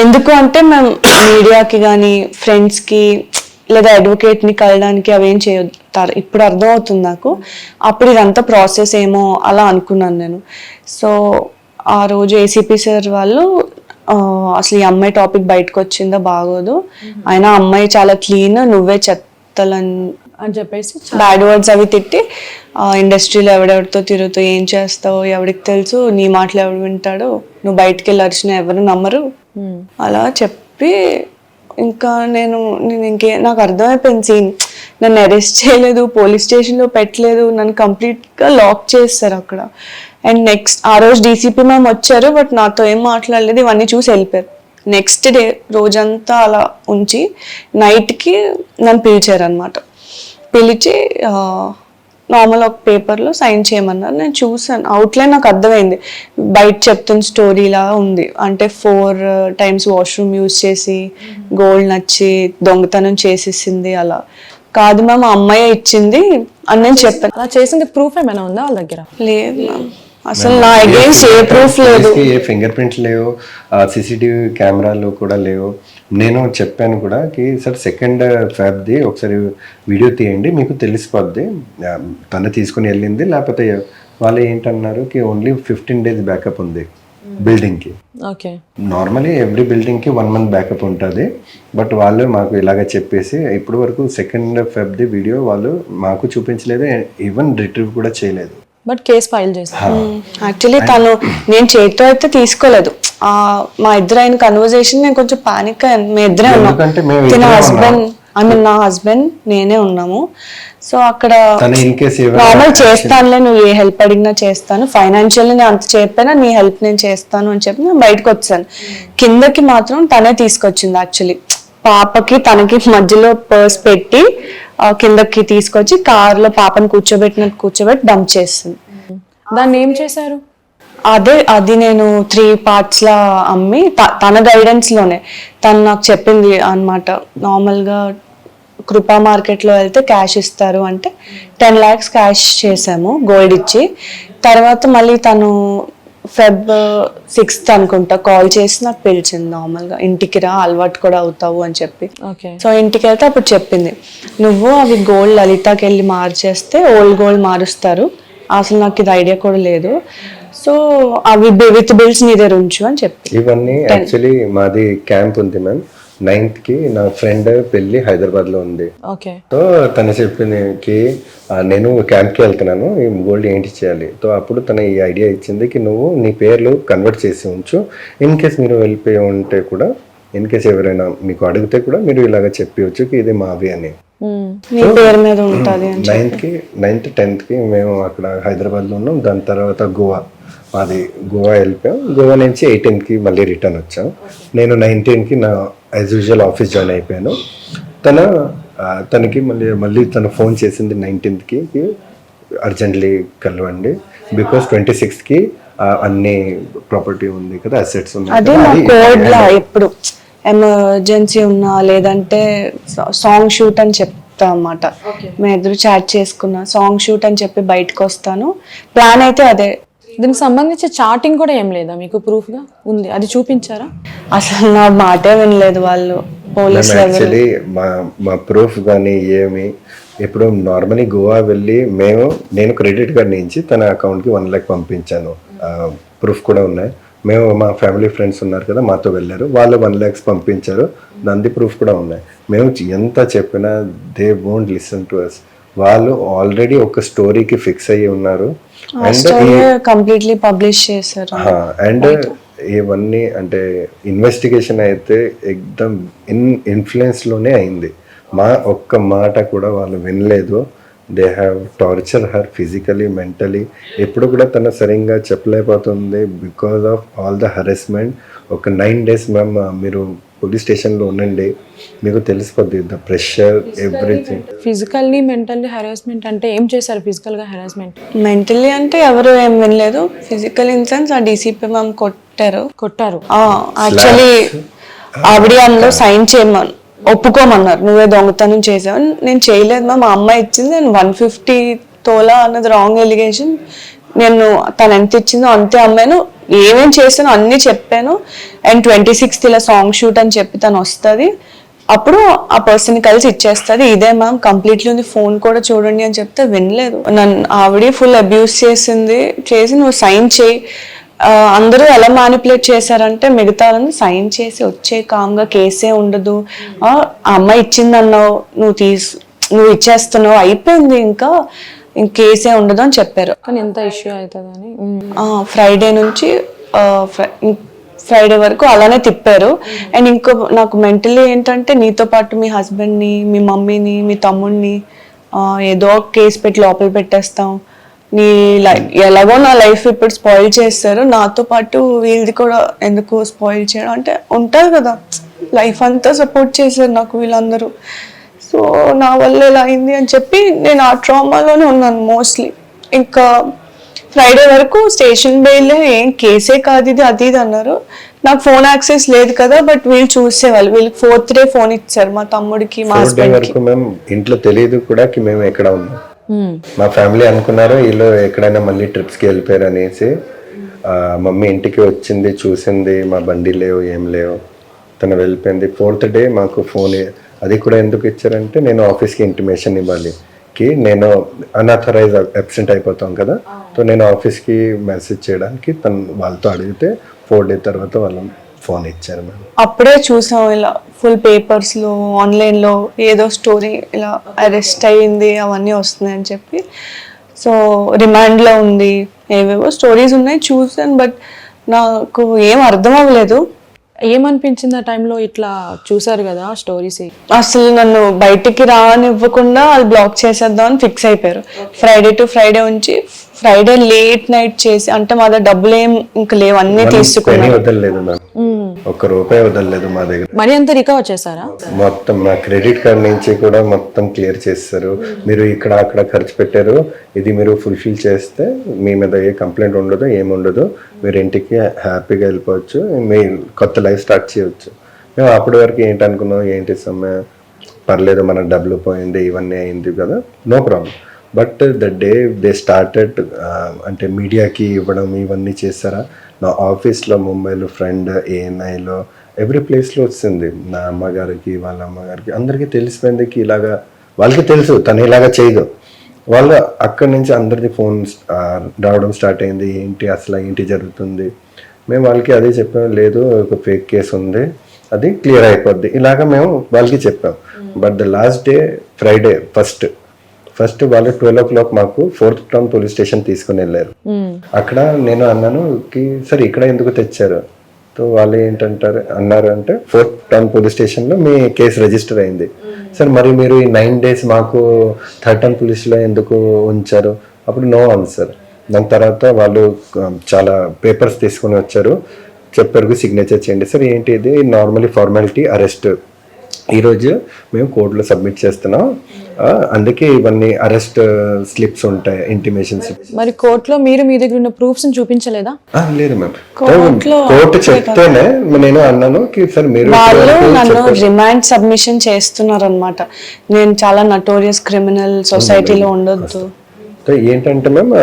ఎందుకు అంటే మేము మీడియాకి కానీ ఫ్రెండ్స్కి లేదా అడ్వకేట్ని కలడానికి అవేం చేయొద్దు. ఇప్పుడు అర్థమవుతుంది నాకు, అప్పుడు ఇదంతా ప్రాసెస్ ఏమో అలా అనుకున్నాను నేను. సో ఆ రోజు ఏసీపీ సార్ వాళ్ళు, అసలు ఈ అమ్మాయి టాపిక్ బయటకు వచ్చిందో బాగోదు, అయినా అమ్మాయి చాలా క్లీన్, నువ్వే చెత్తలని చెప్పేసి బ్యాడ్ వర్డ్స్ అవి తిట్టి, ఇండస్ట్రీలో ఎవడెవరితో తిరుగుతూ ఏం చేస్తావు ఎవరికి తెలుసు, నీ మాటలు ఎవడు వింటాడు, నువ్వు బయటకు వెళ్ళి అరిచినా ఎవరు నమ్మరు అలా చెప్పి, ఇంకా నేను నాకు అర్థమైపోయింది సీన్. నన్ను అరెస్ట్ చేయలేదు, పోలీస్ స్టేషన్లో పెట్టలేదు, నన్ను కంప్లీట్గా లాక్ చేస్తారు అక్కడ. అండ్ నెక్స్ట్ ఆ రోజు డీసీపీ మ్యామ్ వచ్చారు, బట్ నాతో ఏం మాట్లాడలేదు, ఇవన్నీ చూసి వెళ్ళిపోయారు. నెక్స్ట్ డే రోజంతా అలా ఉంచి నైట్కి నన్ను పిలిచారు అనమాట. పిలిచి నార్మల్ ఒక పేపర్లో సైన్ చేయమన్నారు. నేను చూసాను, అవుట్లైన్ నాకు అర్థమైంది, బయట చెప్తున్న స్టోరీలా ఉంది. అంటే 4 times వాష్రూమ్ యూజ్ చేసి గోల్డ్ నచ్చి దొంగతనం చేసేసింది. అలా కాదు మ్యామ్, ఆ అమ్మాయి ఇచ్చింది అని నేను చెప్పాను. అలా చేసింది ప్రూఫ్ ఏమైనా ఉందా వాళ్ళ దగ్గర? లేదు మ్యామ్, అసలు నా అగేన్స్ట్ ఏ ప్రూఫ్ లేదు. ఏ ఫింగర్ ప్రింట్స్ లేవు, సీసీటీవీ కెమెరాలు కూడా లేవు. నేను చెప్పాను కూడా కి సార్ 2nd Feb ఒకసారి వీడియో తీయండి, మీకు తెలిసిపోద్ది తను తీసుకుని వెళ్ళింది. లేకపోతే వాళ్ళు ఏంటన్నారు కి ఓన్లీ 15 days బ్యాకప్ ఉంది బిల్డింగ్కి. ఓకే, నార్మలీ ఎవ్రీ బిల్డింగ్కి 1 month బ్యాకప్ ఉంటుంది. బట్ వాళ్ళు మాకు ఇలాగ చెప్పేసి ఇప్పటి వరకు 2nd Feb వీడియో వాళ్ళు మాకు చూపించలేదు, ఈవెన్ రిట్రీవ్ కూడా చేయలేదు. బట్ కేసు ఫైల్ చేశారు. యాక్చువల్లీ తను నేను చేతితో అయితే తీసుకోలేదు. మా ఇద్దరు అయిన కన్వర్జేషన్ నేను కొంచెం పానిక్ అయ్యాను. మేము ఇద్దరే ఎందుకంటే మేము ఉన్నాం, తిన ఇద్దరే హస్బెండ్ నా హస్బెండ్ నేనే ఉన్నాము. సో అక్కడ తను in case ఎవరైనా నార్మల్ చేస్తానులే, నువ్వు ఏ హెల్ప్ అడిగినా చేస్తాను, ఫైనాన్షియల్ నేను అంత చెప్పినా నీ హెల్ప్ నేను చేస్తాను అని చెప్పి నేను బయటకు వచ్చాను. కిందకి మాత్రం తనే తీసుకొచ్చింది. యాక్చువల్లీ పాపకి తనకి మధ్యలో పర్స్ పెట్టి కిందకి తీసుకొచ్చి కార్లో పాపని కూర్చోబెట్టి డంప్ చేస్తుంది. దాన్ని ఏం చేశారు? అది నేను 3 parts లా అమ్మి తన గైడెన్స్ లోనే తను నాకు చెప్పింది అన్నమాట. నార్మల్ గా కృపా మార్కెట్ లో వెళ్తే క్యాష్ ఇస్తారు అంటే 10 lakhs క్యాష్ చేసాము గోల్డ్ ఇచ్చి. తర్వాత మళ్ళీ తను Feb 6th అనుకుంటా కాల్ చేసి నాకు పిలిచింది నార్మల్ గా, ఇంటికి రా అలవాటు కూడా అవుతావు అని చెప్పి. ఓకే. సో ఇంటికి వెళ్తే అప్పుడు చెప్పింది, నువ్వు అవి గోల్డ్ లలితాకి వెళ్ళి మార్చేస్తే ఓల్డ్ గోల్డ్ మారుస్తారు, అసలు నాకు ఇది ఐడియా కూడా లేదు, సో అవి విత్ బిల్స్ నీ దగ్గర ఉంచు అని చెప్పి. ఇవన్నీ యాక్చువల్లీ మాది క్యాంప్ ఉంది మ్యామ్. 9th కి నా ఫ్రెండ్ పెళ్లి హైదరాబాద్ లో ఉంది. ఓకే. సో తను చెప్పింది నేను క్యాంప్కి వెళ్తున్నాను, ఈ గోల్డ్ ఏంటి చేయాలి. సో అప్పుడు తన ఈ ఐడియా ఇచ్చింది నువ్వు నీ పేర్లు కన్వర్ట్ చేసి ఉంచు, ఇన్ కేస్ మీరు వెళ్ళిపోయి ఉంటే కూడా, ఇన్ కేస్ ఎవరైనా మీకు అడిగితే కూడా మీరు ఇలాగ చెప్పవచ్చు ఇది మావి అని. నీ పేరు మీద ఉంటుంది. 9th 10th కి మేము అక్కడ హైదరాబాద్ లో ఉన్నాం. దాని తర్వాత మాది గోవా వెళ్ళిపోయాం. గోవా నుంచి 18th కి మళ్ళీ రిటర్న్ వచ్చాం. నేను 19th కి నా యాజ్ యూజువల్ ఆఫీస్ జాయిన్ అయిపోయాను. తనకి మళ్ళీ తను ఫోన్ చేసింది 19th కి అర్జెంట్లీ కలవండి, బికాస్ 26th కి అన్ని ప్రాపర్టీ ఉంది కదా, అసెట్స్ ఉన్నాయి. అదే మా కోడ్ లా ఎప్పుడు ఎమర్జెన్సీ ఉన్నా లేదంటే సాంగ్ షూట్ అని చెప్తా అన్నమాట. మేము ఇద్దరు చాట్ చేసుకున్నా, సాంగ్ షూట్ అని చెప్పి బయటకు వస్తాను, ప్లాన్ అయితే అదే. దీనికి సంబంధించి చాటింగ్ కూడా ఏం లేదా మీకు? ప్రూఫ్ గా ఉంది, అది చూపించారా? అసలు నా మాటే వినలేదు వాళ్ళు, పోలీసులు. యాక్చువల్లీ మా ప్రూఫ్ కానీ ఏమి, ఇప్పుడు నార్మలీ గోవా వెళ్ళి నేను క్రెడిట్ కార్డ్ నుంచి తన అకౌంట్కి 1 lakh పంపించాను, ప్రూఫ్ కూడా ఉన్నాయి. మేము మా ఫ్యామిలీ ఫ్రెండ్స్ ఉన్నారు కదా మాతో వెళ్ళారు, వాళ్ళు 1 lakhs పంపించారు, దాని ప్రూఫ్ కూడా ఉన్నాయి. మేము ఎంత చెప్పినా they won't listen to us. వాళ్ళు ఆల్రెడీ ఒక స్టోరీకి ఫిక్స్ అయ్యి ఉన్నారు అండ్ కంప్లీట్లీ పబ్లిష్ చేశారు. అండ్ ఇవన్నీ అంటే ఇన్వెస్టిగేషన్ అయితే ఎక్దమ్ ఇన్ఫ్లుయెన్స్ లోనే అయింది. మా ఒక్క మాట కూడా వాళ్ళు వినలేదు. They have torture her physically mentally. ఎప్పుడు కూడా తను సరిగ్గా చెప్పలేకపోతుంది because of all the harassment. ఒక 9 days మ్యామ్ మీరు పోలీస్ స్టేషన్లో ఉండండి, మీకు తెలిసిపోద్ది the pressure everything. Physically mentally harassment అంటే ఏం చేశారు? ఫిజికల్ గా హెరాస్మెంట్ మెంటల్లీ అంటే ఎవరు ఏం వినలేదు, ఫిజికల్ ఇన్ సెన్స్ ఆ డీసీపీ మ్యామ్ కొట్టారు. యాక్చువల్లీ ఆవిడ అందులో సైన్ చేయమని ఒప్పుకోమన్నారు, నువ్వే దొంగతనం చేసావు. నేను చేయలేదు మ్యామ్, మా అమ్మాయి ఇచ్చింది, నేను 150 తోలా అన్నది రాంగ్ ఎలిగేషన్. నేను తను ఎంత ఇచ్చిందో అంతే అమ్మాను, ఏమేం చేసానో అన్నీ చెప్పాను. అండ్ 26th ఇలా సాంగ్ షూట్ అని చెప్పి తను వస్తుంది, అప్పుడు ఆ పర్సన్ కలిసి ఇచ్చేస్తుంది. ఇదే మ్యామ్ కంప్లీట్లీ ఉంది, ఫోన్ కూడా చూడండి అని చెప్తే వినలేదు. నన్ను ఆవిడ ఫుల్ అబ్యూస్ చేసి నువ్వు సైన్ చేయి. అందరూ ఎలా మ్యానిపులేట్ చేశారంటే మిగతా వాళ్ళని సైన్ చేసి వచ్చే కామ్గా కేసే ఉండదు, ఆ అమ్మాయి ఇచ్చిందన్నావు, నువ్వు ఇచ్చేస్తున్నావు, అయిపోయింది, ఇంకా కేసే ఉండదు అని చెప్పారు. కానీ ఎంత ఇష్యూ అవుతుందని ఫ్రైడే నుంచి ఫ్రైడే వరకు అలానే తిప్పారు. అండ్ ఇంకో నాకు మెంటలీ ఏంటంటే నీతో పాటు మీ హస్బెండ్ని, మీ మమ్మీని, మీ తమ్ముడిని ఏదో కేసు పెట్టి లోపల పెట్టేస్తాం, నీ ఎలాగో నా లైఫ్ ఇప్పుడు స్పాయిల్ చేస్తారు, నాతో పాటు వీళ్ళది కూడా ఎందుకు స్పాయిల్ చేయడం అంటే ఉంటుంది కదా, లైఫ్ అంతా సపోర్ట్ చేశారు నాకు వీళ్ళందరూ. సో నా వల్ల ఇలా అయింది అని చెప్పి నేను ఆ ట్రామాలోనే ఉన్నాను మోస్ట్లీ. ఇంకా ఫ్రైడే వరకు స్టేషన్ బెయిల్, ఏం కేసే కాదు ఇది అది ఇది అన్నారు. నాకు ఫోన్ యాక్సెస్ లేదు కదా, బట్ వీళ్ళు చూసేవాళ్ళు. వీళ్ళకి 4th day ఫోన్ ఇచ్చారు మా తమ్ముడికి, మా హస్బెండ్ కి. మేము ఇంట్లో తెలియదు కూడా మేము ఎక్కడ ఉన్నాం. మా ఫ్యామిలీ అనుకున్నారు వీళ్ళు ఎక్కడైనా మళ్ళీ ట్రిప్స్కి వెళ్ళిపోయారు అనేసి. మమ్మీ ఇంటికి వచ్చింది, చూసింది, మా బండి లేవు ఏం లేవు, తను వెళ్ళిపోయింది. 4th day మాకు ఫోన్, అది కూడా ఎందుకు ఇచ్చారంటే నేను ఆఫీస్కి ఇంటిమేషన్ ఇవ్వాలి, నేను అన్ఆథరైజ్ అబ్సెంట్ అయిపోతాం కదా, సో నేను ఆఫీస్కి మెసేజ్ చేయడానికి వాళ్ళతో అడిగితే 4 days తర్వాత వాళ్ళు ఫోన్ ఇచ్చారు. మేము అప్పుడే చూసాం ఇలా ఫుల్ పేపర్స్లో ఆన్లైన్లో ఏదో స్టోరీ ఇలా అరెస్ట్ అయ్యింది అవన్నీ వస్తున్నాయని చెప్పి సో రిమాండ్లో ఉంది, ఏవేవో స్టోరీస్ ఉన్నాయి చూసాను. బట్ నాకు ఏం అర్థం అవ్వలేదు. ఏమనిపించింది ఆ టైంలో ఇట్లా చూసారు కదా స్టోరీస్? అసలు నన్ను బయటికి రానివ్వకుండా వాళ్ళు బ్లాక్ చేసేద్దాం అని ఫిక్స్ అయిపోయారు. ఫ్రైడే టు ఫ్రైడే ఉంచి ఫ్రైడే లేట్ నైట్ చేసి, అంటే మా దగ్గర డబ్బులు ఏం ఇంకా లేవు, అన్నీ తీసుకున్నాను. వదలలేదు మ్యామ్, ఒక్క రూపాయి వదలలేదు మా దగ్గర. మనీ అంతా రికవర్ చేశారా? మొత్తం నా క్రెడిట్ కార్డ్ నుంచి కూడా మొత్తం క్లియర్ చేస్తారు. మీరు ఇక్కడ అక్కడ ఖర్చు పెట్టారు, ఇది మీరు ఫుల్ఫిల్ చేస్తే మీ మీద ఏ కంప్లైంట్ ఉండదు, ఏముండదు, మీరు ఇంటికి హ్యాపీగా వెళ్ళిపోవచ్చు, మీ కొత్త లైఫ్ స్టార్ట్ చేయవచ్చు. మేము అప్పటి వరకు ఏంటి అనుకున్నాం, ఏంటి సమ్మె పర్లేదు మన డబ్బులు పోయింది ఇవన్నీ అయింది కదా, no problem. But the day they started అంటే మీడియాకి ఇవ్వడం ఇవన్నీ చేస్తారా, నా ఆఫీస్లో ముంబైలో ఫ్రెండ్ ఏఎన్ఐలో ఎవ్రీ ప్లేస్లో వచ్చింది. నా అమ్మగారికి వాళ్ళ అమ్మగారికి అందరికీ తెలిసిపోయింది ఇలాగా, వాళ్ళకి తెలుసు తను ఇలాగా చేయదు. వాళ్ళు అక్కడి నుంచి అందరిది ఫోన్ రావడం స్టార్ట్ అయింది, ఏంటి అసలు ఏంటి జరుగుతుంది. మేము వాళ్ళకి అదే చెప్పాం, లేదు ఒక ఫేక్ కేసు ఉంది, అది క్లియర్ అయిపోద్ది, ఇలాగ మేము వాళ్ళకి చెప్పాం. But the last day Friday first వాళ్ళు 12 o'clock మాకు 4th Town పోలీస్ స్టేషన్ తీసుకుని వెళ్ళారు. అక్కడ నేను అన్నాను సరే ఇక్కడ ఎందుకు తెచ్చారు, సో వాళ్ళు అన్నారు అంటే 4th Town పోలీస్ స్టేషన్లో మీ కేసు రిజిస్టర్ అయింది. సార్ మరి మీరు ఈ 9 days మాకు 3rd Town పోలీస్లో ఎందుకు ఉంచారు, అప్పుడు నో ఆన్సర్. దాని తర్వాత వాళ్ళు చాలా పేపర్స్ తీసుకుని వచ్చారు, చెప్పారు సిగ్నేచర్ చేయండి. సార్ ఏంటి ఇది, నార్మలీ ఫార్మాలిటీ, అరెస్ట్ ఈరోజు మేము కోర్టులో సబ్మిట్ చేస్తున్నాం, అందుకే ఇవన్నీ అరెస్ట్ స్లిప్స్ ఉంటాయి, ఇంటిమేషన్ స్లిప్స్. మరి కోర్టులో మీరు మీ దగ్గర ఉన్న ప్రూఫ్స్ చూపించలేదా? లేదు మ్యామ్, కోర్టు చెప్తేనే నేను అన్నాను సార్ మీరు వాళ్ళు నన్ను రిమాండ్ సబ్మిషన్ చేస్తున్నారు అనమాట. నేను చాలా నటోరియస్ క్రిమినల్, సొసైటీలో ఉండొద్దు. ఏంటంటే మ్యామ్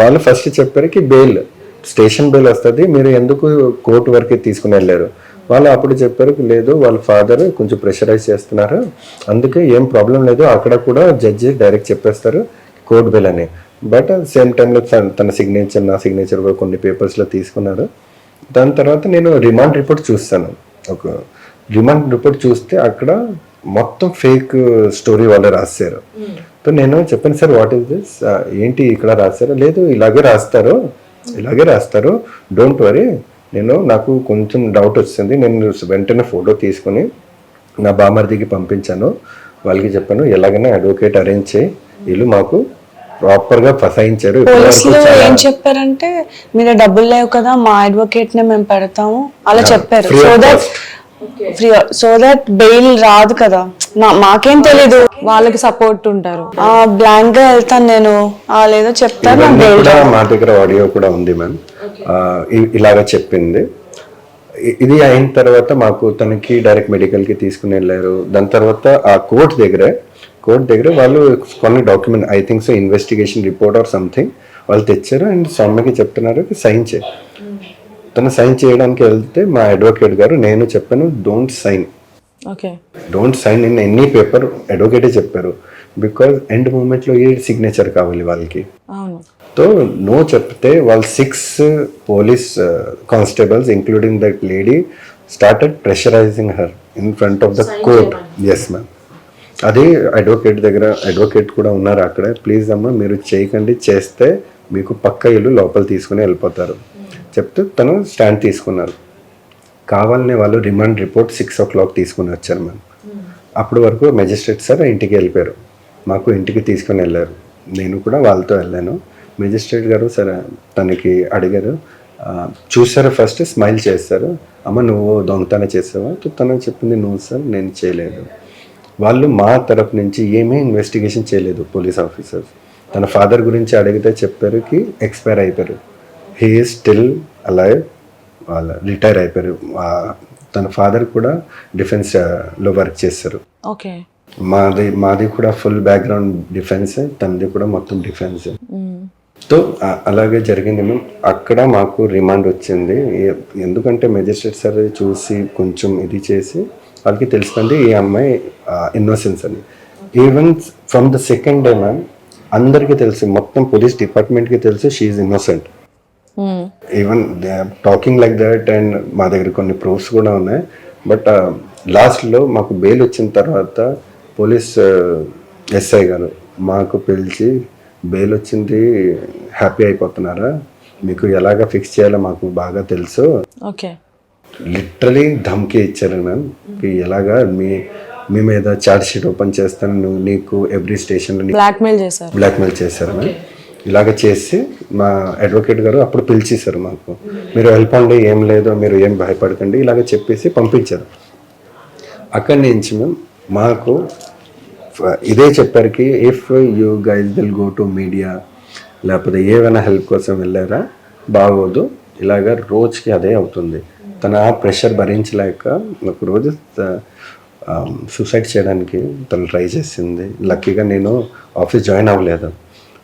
వాళ్ళు ఫస్ట్ చెప్పారు బెయిల్, స్టేషన్ బెయిల్ వస్తుంది, మీరు ఎందుకు కోర్టు వరకు తీసుకుని వెళ్ళారు. వాళ్ళు అప్పుడు చెప్పారు లేదు వాళ్ళ ఫాదర్ కొంచెం ప్రెషరైజ్ చేస్తున్నారు, అందుకే ఏం ప్రాబ్లం లేదు, అక్కడ కూడా జడ్జి డైరెక్ట్ చెప్పేస్తారు కోర్ట్ బెయిల్ అని. బట్ సేమ్ టైంలో తన సిగ్నేచర్ నా సిగ్నేచర్ కూడా కొన్ని పేపర్స్లో తీసుకున్నారు. దాని తర్వాత నేను రిమాండ్ రిపోర్ట్ చూస్తాను, ఒక రిమాండ్ రిపోర్ట్ చూస్తే అక్కడ మొత్తం ఫేక్ స్టోరీ వాళ్ళు రాశారు. సో నేను చెప్పాను సార్ వాట్ ఈస్ దిస్, ఏంటి ఇక్కడ రాశారు, లేదు ఇలాగే రాస్తారు, డోంట్ వరీ. నాకు కొంచెం డౌట్ వచ్చింది, నేను వెంటనే ఫోటో తీసుకొని నా బామర్దికి పంపించాను, వాళ్ళకి చెప్పాను ఎలాగైనా అడ్వకేట్ అరేంజ్ చేయి, వీళ్ళు మాకు ప్రాపర్గా ఫసాయించారు. పోలీసులు ఏం చెప్పారంటే మీరు డబ్బులు లేవు కదా మా అడ్వకేట్ నే మేము పెడతాము అలా చెప్పారు. సో దట్ బెయిల్ రాదు కదా, మాకేం తెలీదు, వాళ్ళకి సపోర్ట్ ఉంటారు. బ్లాంక్ గా వెళ్తాను నేను, లేదో చెప్తాను. మా దగ్గర ఆడియో కూడా ఉంది మ్యామ్, ఇలాగ చెప్పింది. ఇది అయిన తర్వాత మాకు తనకి డైరెక్ట్ మెడికల్కి తీసుకుని వెళ్ళారు. దాని తర్వాత ఆ కోర్ట్ దగ్గర వాళ్ళు కొన్ని document I think so investigation report or something వాళ్ళు తెచ్చారు అండ్ సౌమ్యకి చెప్తున్నారు సైన్ చేయి. తను సైన్ చేయడానికి వెళ్తే మా అడ్వకేట్ గారు నేను చెప్పాను don't sign in any paper, అడ్వకేటే చెప్పారు, బికాజ్ ఎండ్ మూమెంట్లో ఏ సిగ్నేచర్ కావాలి వాళ్ళకి. సో నో చెప్తే వాళ్ళు 6 police constables including that lady started pressurising her in front of the court. Yes ma'am, అదే అడ్వకేట్ కూడా ఉన్నారు అక్కడ, ప్లీజ్ అమ్మ మీరు చేయకండి, చేస్తే మీకు పక్క ఇల్లు లోపల తీసుకుని వెళ్ళిపోతారు చెప్తూ తను స్టాండ్ తీసుకున్నారు. కావాలనే వాళ్ళు రిమాండ్ రిపోర్ట్ 6 o'clock తీసుకుని వచ్చారు మ్యామ్. అప్పటి వరకు మెజిస్ట్రేట్ సార్ ఇంటికి వెళ్ళిపోయారు, మాకు ఇంటికి తీసుకుని వెళ్ళారు, నేను కూడా వాళ్ళతో వెళ్ళాను. మెజిస్ట్రేట్ గారు సరే తనకి అడిగారు, చూసారు, ఫస్ట్ స్మైల్ చేస్తారు, అమ్మ నువ్వు దొంగతనం చేసావా, తను చెప్పింది నువ్వు సార్ నేను చేయలేదు. వాళ్ళు మా తరపు నుంచి ఏమీ ఇన్వెస్టిగేషన్ చేయలేదు పోలీస్ ఆఫీసర్స్. తన ఫాదర్ గురించి అడిగితే చెప్పారు ఎక్స్పైర్ అయిపోయారు, హీ ఈజ్ స్టిల్ అలైవ్, వాళ్ళు రిటైర్ అయిపోయారు. తన ఫాదర్ కూడా డిఫెన్స్లో వర్క్ చేస్తారు. మాది కూడా ఫుల్ బ్యాక్గ్రౌండ్ డిఫెన్స్, తనది కూడా మొత్తం డిఫెన్స్. సో అలాగే జరిగింది మేము. అక్కడ మాకు రిమాండ్ వచ్చింది, ఎందుకంటే మెజిస్ట్రేట్ సార్ చూసి కొంచెం ఇది చేసి వాళ్ళకి తెలిసింది ఈ అమ్మాయి ఇన్నోసెన్స్ అని. Even from the second day ma'am అందరికీ తెలుసు, మొత్తం పోలీస్ డిపార్ట్మెంట్కి తెలుసు she is innocent. Even they are talking like that and మా దగ్గర కొన్ని ప్రూఫ్స్ కూడా ఉన్నాయి. బట్ లాస్ట్లో మాకు బెయిల్ వచ్చిన తర్వాత పోలీస్ ఎస్ఐ గారు మాకు పిలిచి బెయిల్ వచ్చింది, హ్యాపీ అయిపోతున్నారా, మీకు ఎలాగ ఫిక్స్ చేయాలో మాకు బాగా తెలుసు, ఓకే. లిటరలీ ధమ్కి ఇచ్చారు మ్యామ్. ఎలాగా మీ మీద ఛార్జ్ షీట్ ఓపెన్ చేస్తాను, నువ్వు నీకు ఎవ్రీ స్టేషన్లో బ్లాక్మెయిల్ చేశారు మ్యామ్. ఇలాగ చేసి మా అడ్వకేట్ గారు అప్పుడు పిలిచేశారు మాకు, మీరు వెళ్ళిపోండి, ఏం లేదు, మీరు ఏం భయపడకండి, ఇలాగ చెప్పేసి పంపించారు. అక్కడి నుంచి మేము మాకు ఇదే చెప్పారుకి, if you guys will go to media లేకపోతే ఏమైనా హెల్ప్ కోసం వెళ్ళారా బాగోదు, ఇలాగ రోజుకి అదే అవుతుంది. తన ప్రెషర్ భరించలేక ఒక రోజు సూసైడ్ చేయడానికి తను ట్రై చేసింది. లక్కీగా నేను ఆఫీస్ జాయిన్ అవ్వలేదు,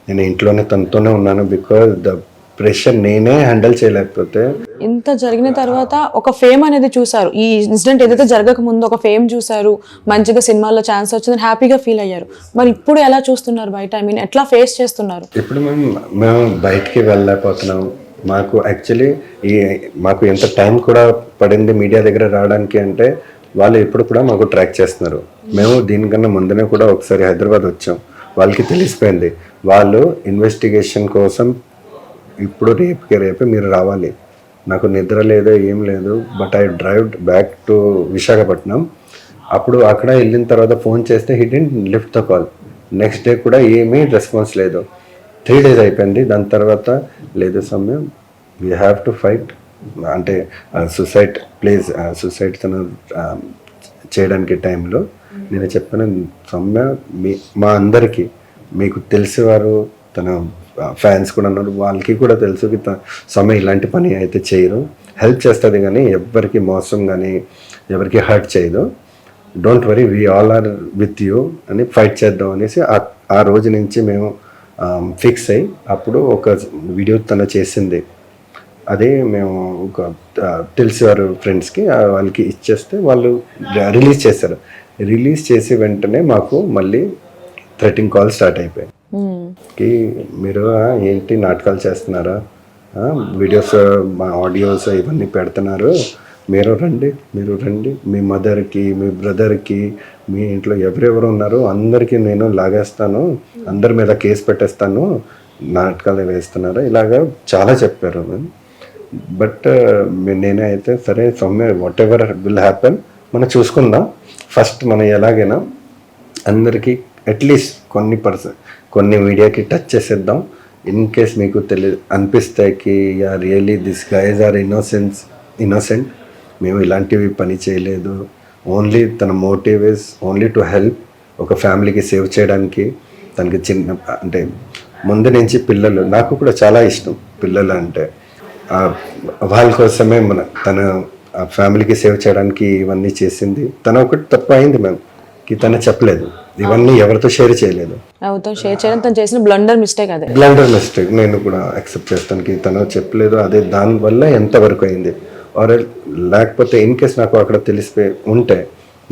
నేను ఇంట్లోనే తనతోనే ఉన్నాను. బికాజ్ ద ప్రెషర్ నేనే హ్యాండిల్ చేయలేకపోతే. ఇంత జరిగిన తర్వాత ఒక ఫేమ్ అనేది చూసారు, ఈ ఇన్సిడెంట్ ఏదైతే జరగక ముందు ఒక ఫేమ్ చూసారు, మంచిగా సినిమాల్లో ఛాన్స్ వచ్చిందని హ్యాపీగా ఫీల్ అయ్యారు. మరి ఇప్పుడు ఎలా చూస్తున్నారు బయట, ఐ మీన్ ఎట్లా ఫేస్ చేస్తున్నారు? ఇప్పుడు మేము బయటికి వెళ్ళలేకపోతున్నాం. మాకు యాక్చువల్లీ మాకు ఎంత టైం కూడా పడింది మీడియా దగ్గర రావడానికి అంటే, వాళ్ళు ఎప్పుడు కూడా మాకు ట్రాక్ చేస్తున్నారు. మేము దీనికన్నా ముందునే కూడా ఒకసారి హైదరాబాద్ వచ్చాం, వాళ్ళకి తెలిసిపోయింది. వాళ్ళు ఇన్వెస్టిగేషన్ కోసం ఇప్పుడు రేపే మీరు రావాలి, నాకు నిద్ర లేదు ఏం లేదు, but I drive back to Visakhapatnam. అప్పుడు అక్కడ వెళ్ళిన తర్వాత ఫోన్ చేస్తే he didn't lift the call. Next day కూడా ఏమీ రెస్పాన్స్ లేదు. 3 days అయిపోయింది. దాని తర్వాత లేదు సమయం, వీ హ్యావ్ టు ఫైట్ అంటే సూసైడ్ తన చేయడానికి టైంలో నేను చెప్పాను, సౌమ్య మా అందరికీ, మీకు తెలిసేవారు తన ఫ్యాన్స్ కూడా ఉన్నారు, వాళ్ళకి కూడా తెలుసు సౌమ్య ఇలాంటి పని అయితే చేయరు, హెల్ప్ చేస్తుంది కానీ ఎవరికి మోసం కానీ ఎవరికి హర్ట్ చేయదు, don't worry, we all are with you అని ఫైట్ చేద్దాం అనేసి ఆ రోజు నుంచి మేము ఫిక్స్ అయ్యి అప్పుడు ఒక వీడియో తను చేసింది, అదే మేము ఒక తెలిసేవారు ఫ్రెండ్స్కి వాళ్ళకి ఇచ్చేస్తే వాళ్ళు రిలీజ్ చేశారు. రిలీజ్ చేసి వెంటనే మాకు మళ్ళీ థ్రెటింగ్ కాల్ స్టార్ట్ అయిపోయాయి. మీరు ఏంటి నాటకాలు చేస్తున్నారా, వీడియోస్ మా ఆడియోస్ ఇవన్నీ పెడుతున్నారు, మీరు రండి మీ మదర్కి మీ బ్రదర్కి మీ ఇంట్లో ఎవరెవరు ఉన్నారో అందరికీ నేను లాగేస్తాను, అందరి మీద కేసు పెట్టేస్తాను, నాటకాలు వేస్తున్నారు, ఇలాగా చాలా చెప్పారు. బట్ నేనే అయితే సరే Soumya, what ever will happen మనం చూసుకుందాం, ఫస్ట్ మనం ఎలాగైనా అందరికీ అట్లీస్ట్ కొన్ని మీడియాకి టచ్ చేసేద్దాం. ఇన్ కేస్ మీకు అనిపిస్తాయి yeah really this guys are innocent, మేము ఇలాంటివి పని చేయలేదు, ఓన్లీ తన motive is only to help, ఒక ఫ్యామిలీకి సేవ్ చేయడానికి. తనకి చిన్న అంటే ముందు నుంచి పిల్లలు, నాకు కూడా చాలా ఇష్టం పిల్లలు అంటే, వాళ్ళ కోసమే తన ఫ్యామిలీకి సేవ్ చేయడానికి ఇవన్నీ చేసింది. తన ఒకటి తప్పు అయింది మ్యామ్, తను చెప్పలేదు, ఇవన్నీ ఎవరితో షేర్ చేయలేదు, తను చేసిన బ్లండర్ మిస్టేక్ నేను కూడా యాక్సెప్ట్ చేస్తాను. తను చెప్పలేదు, అదే దానివల్ల ఎంతవరకు అయింది. ఆర్ లేకపోతే ఇన్ కేస్ నాకు అక్కడ తెలిసిపోయి ఉంటే,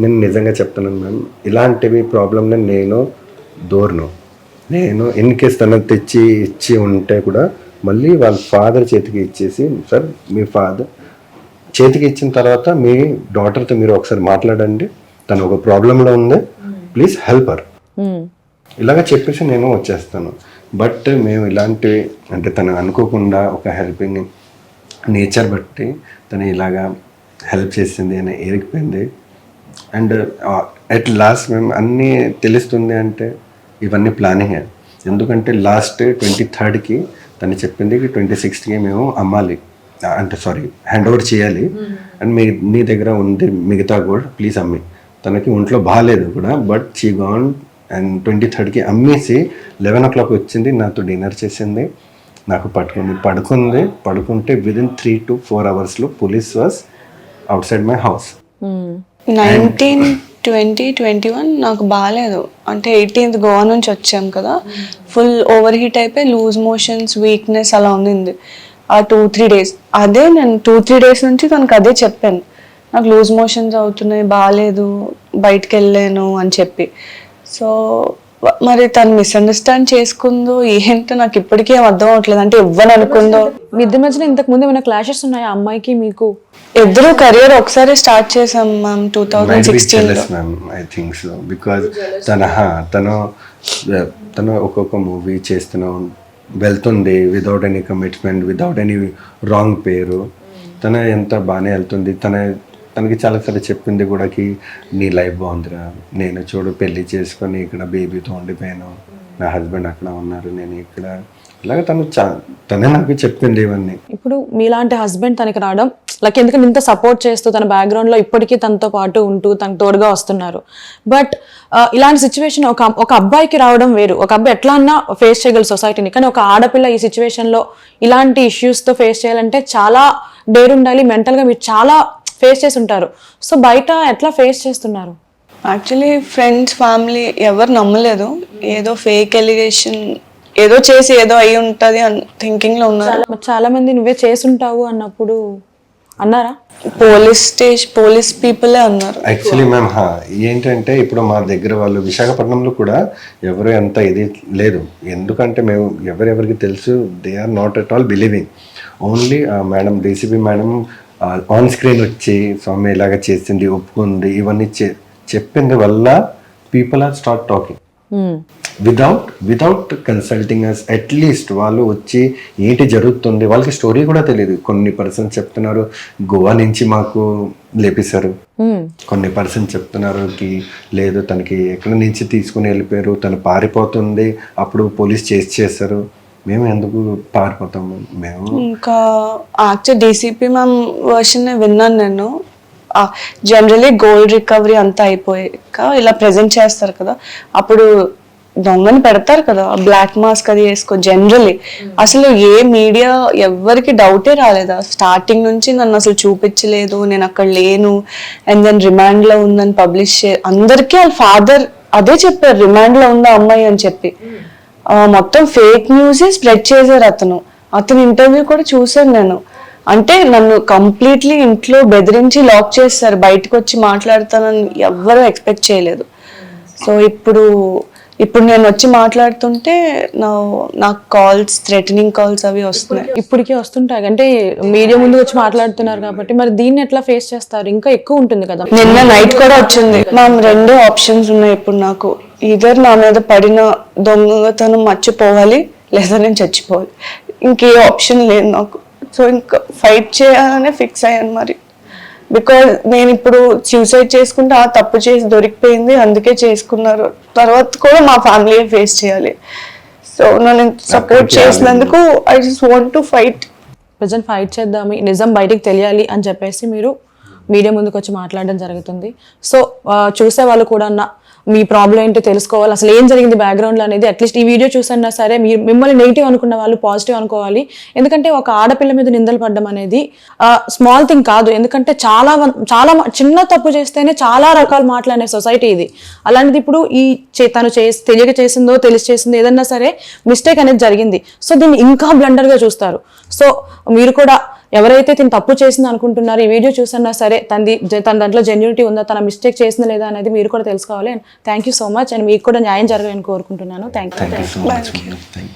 నేను నిజంగా చెప్తున్నాను మ్యామ్, ఇలాంటివి ప్రాబ్లమ్ని నేను ఇన్ కేస్ తను తెచ్చి ఇచ్చి ఉంటే కూడా మళ్ళీ వాళ్ళ ఫాదర్ చేతికి ఇచ్చేసి, సార్ మీ ఫాదర్ చేతికి ఇచ్చిన తర్వాత మీ డాటర్తో మీరు ఒకసారి మాట్లాడండి, తను ఒక ప్రాబ్లంలో ఉంది, ప్లీజ్ హెల్ప్ హర్, ఇలాగ చెప్పేసి నేను వచ్చేస్తాను. బట్ మేము ఇలాంటివి అంటే తను అనుకోకుండా ఒక హెల్పింగ్ నేచర్ బట్టి తను ఇలాగా హెల్ప్ చేసింది అని ఏరికిపోయింది. అండ్ అట్ లాస్ట్ మేము అన్నీ తెలుస్తుంది అంటే ఇవన్నీ ప్లానింగే. ఎందుకంటే లాస్ట్ 23rd తను చెప్పింది 26th మేము అమ్మాలి, అంటే హ్యాండ్ ఓవర్ చేయాలి, అండ్ నీ దగ్గర ఉంది మిగతా కూడా ప్లీజ్ అమ్మి. తనకి ఒంట్లో బాగాలేదు కూడా, but she gone and 23rd అమ్మేసి 11 o'clock వచ్చింది, నాతో డిన్నర్ చేసింది, నాకు పడుకుంటే within 3 to 4 hours police was out side my house. 19, 20, 21 నాకు బాగాలేదు, అంటే 18th గోవా నుంచి వచ్చాం కదా, ఫుల్ ఓవర్ హీట్ అయిపోయి లూజ్ మోషన్స్, వీక్నెస్ అలా ఉంది ఆ 2-3 days. అదే నేను 2-3 days నుంచి తనకు అదే చెప్పాను, నాకు లూజ్ మోషన్స్ అవుతున్నాయి, బాగాలేదు, బయటకు వెళ్ళాను అని చెప్పి. సో మరి తను మిస్అండర్స్టాండ్ చేసుకుందో ఏంటో నాకు ఇప్పటికీ ఏం అర్థం అవట్లేదు. అంటే ఇవ్వని అనుకుందో. మీ ఇద్దరి మధ్యన ఇంతకు ముందు ఏమైనా క్లాషెస్ ఉన్నాయా అమ్మాయికి మీకు? ఇద్దరు కెరియర్ ఒకసారి స్టార్ట్ చేసాం ma'am 2016 ma'am. I think so because తను ఒక్కొక్క మూవీ చేస్తూనే వెళ్తుంది without any commitment, without any wrong పేరు. తను ఎంత బాగానే వెళ్తుంది. తనకి చాలాసార్లు చెప్పింది కూడా నీ లైఫ్ బాగుందిరా, నేను చూడు పెళ్లి చేసుకొని ఇక్కడ బేబీతో ఉండిపోయాను, నా హస్బెండ్ అక్కడ ఉన్నారు, నేను ఇక్కడ, ఇలాగ తనే నాకు చెప్పింది ఇవన్నీ. ఇప్పుడు మీలాంటి హస్బెండ్ తనకి రావడం లైక్ ఎందుకంటే ఇంత సపోర్ట్ చేస్తూ తన బ్యాక్గ్రౌండ్ లో ఇప్పటికీ తనతో పాటు ఉంటూ తనకు తోడుగా వస్తున్నారు. బట్ ఇలాంటి సిచ్యువేషన్ ఒక అబ్బాయికి రావడం వేరు. ఒక అబ్బాయి ఎట్లా అన్నా ఫేస్ చేయగలరు సొసైటీని, కానీ ఒక ఆడపిల్ల ఈ సిచ్యువేషన్ లో ఇలాంటి ఇష్యూస్ తో ఫేస్ చేయాలంటే చాలా డేర్ ఉండాలి. మెంటల్ గా మీరు చాలా ఫేస్ చేసి ఉంటారు. సో బయట ఎట్లా ఫేస్ చేస్తున్నారు? యాక్చువల్లీ ఫ్రెండ్స్ ఫ్యామిలీ ఎవరు నమ్మలేదు. ఏదో ఫేక్ ఎలిగేషన్ ఏదో చేసి ఏదో అయి ఉంటుంది అని థింకింగ్ లో ఉన్నారు. చాలా మంది నువ్వే చేసుంటావు అన్నప్పుడు అన్నారా? పోలీస్ పీపులే అన్నారు. యాక్చువల్లీ మ్యామ్ ఏంటంటే ఇప్పుడు మా దగ్గర వాళ్ళు విశాఖపట్నంలో కూడా ఎవరు ఎంత ఇది లేదు. ఎందుకంటే మేము ఎవరెవరికి తెలుసు they are not at all believing. Only madam DCP madam on screen వచ్చి స్వామి ఇలాగ చేసింది ఒప్పుకుంది ఇవన్నీ చెప్పింది వల్ల people are start talking without consulting us. At least వాళ్ళు వచ్చి ఏంటి జరుగుతుంది వాళ్ళకి స్టోరీ కూడా తెలియదు. కొన్ని పర్సన్స్ చెప్తున్నారు గోవా నుంచి మాకు లేపేశారు, కొన్ని పర్సన్స్ చెప్తున్నారు లేదు తనకి ఎక్కడి నుంచి తీసుకుని వెళ్ళిపోయారు, తను పారిపోతుంది అప్పుడు పోలీస్ చేస్తారు. మేము ఎందుకు పారిపోతాము? మేము ఇంకా యాక్చువల్ డీసీపీ మ్యామ్ వర్షన్ విన్నాను నేను. జనరలీ గోల్డ్ రికవరీ అంతా అయిపోయాక ఇలా ప్రెజెంట్ చేస్తారు కదా, అప్పుడు దొంగని పెడతారు కదా, బ్లాక్ మాస్క్ అది వేసుకో. జనరలీ అసలు ఏ మీడియా ఎవరికి డౌటే రాలేదా? స్టార్టింగ్ నుంచి నన్ను అసలు చూపించలేదు, నేను అక్కడ లేను, అండ్ దెన్ రిమాండ్ లో ఉందని పబ్లిష్ అందరికీ వాళ్ళ ఫాదర్ అదే చెప్పారు, రిమాండ్ లో ఉందా అమ్మాయి అని చెప్పి. మొత్తం ఫేక్ న్యూస్ స్ప్రెడ్ చేశారు. అతను ఇంటర్వ్యూ కూడా చూసాను నేను. అంటే నన్ను కంప్లీట్లీ ఇంట్లో బెదిరించి లాక్ చేస్తారు, బయటకు వచ్చి మాట్లాడతానని ఎవ్వరూ ఎక్స్పెక్ట్ చేయలేదు. సో ఇప్పుడు నేను వచ్చి మాట్లాడుతుంటే నాకు కాల్స్, థ్రెటనింగ్ కాల్స్ అవి వస్తున్నాయి. ఇప్పటికీ వస్తుంటాయి. అంటే మీడియా ముందు వచ్చి మాట్లాడుతున్నారు కాబట్టి మరి దీన్ని ఎట్లా ఫేస్ చేస్తారు? ఇంకా ఎక్కువ ఉంటుంది కదా. నిన్న నైట్ కూడా వచ్చింది మ్యామ్. రెండే ఆప్షన్స్ ఉన్నాయి ఇప్పుడు నాకు. ఇద్దరు నా మీద పడిన దొంగతనం మర్చిపోవాలి, లేదా నేను చచ్చిపోవాలి. ఇంకే ఆప్షన్ లేదు నాకు. సో ఇంకా ఫైట్ చేయాలనే ఫిక్స్ అయ్యాను మరి. బికాజ్ నేను ఇప్పుడు సూసైడ్ చేసుకుంటే తప్పు చేసి దొరికిపోయింది అందుకే చేసుకున్నారు, తర్వాత కూడా మా ఫ్యామిలీ ఫేస్ చేయాలి. సో నన్ను సపోర్ట్ చేసినందుకు I just want to fight. Present fight చేద్దాం, నిజం బయటికి తెలియాలి అని చెప్పేసి మీరు మీడియా ముందుకు వచ్చి మాట్లాడడం జరుగుతుంది. సో చూసే వాళ్ళు కూడా మీ ప్రాబ్లం ఏంటో తెలుసుకోవాలి, అసలు ఏం జరిగింది బ్యాక్గ్రౌండ్లో అనేది. అట్లీస్ట్ ఈ వీడియో చూసన్నా సరే మిమ్మల్ని నెగిటివ్ అనుకున్న వాళ్ళు పాజిటివ్ అనుకోవాలి. ఎందుకంటే ఒక ఆడపిల్ల మీద నిందలు పడడం అనేది స్మాల్ థింగ్ కాదు. ఎందుకంటే చాలా చిన్న తప్పు చేస్తేనే చాలా రకాల మాట్లాడే సొసైటీ ఇది. అలాంటిది ఇప్పుడు తను తెలియక చేసిందో తెలిసి చేసిందో ఏదన్నా సరే మిస్టేక్ అనేది జరిగింది. సో దీన్ని ఇంకా బ్లండర్గా చూస్తారు. సో మీరు కూడా ఎవరైతే తను తప్పు చేసింది అనుకుంటున్నారో ఈ వీడియో చూసన్నా సరే తన దాంట్లో జెన్యూనిటీ ఉందా, తన మిస్టేక్ చేసిందా లేదా అనేది మీరు కూడా తెలుసుకోవాలి. Thank you so much. And మీకు కూడా న్యాయం జరగాలని కోరుకుంటున్నాను. Thank you.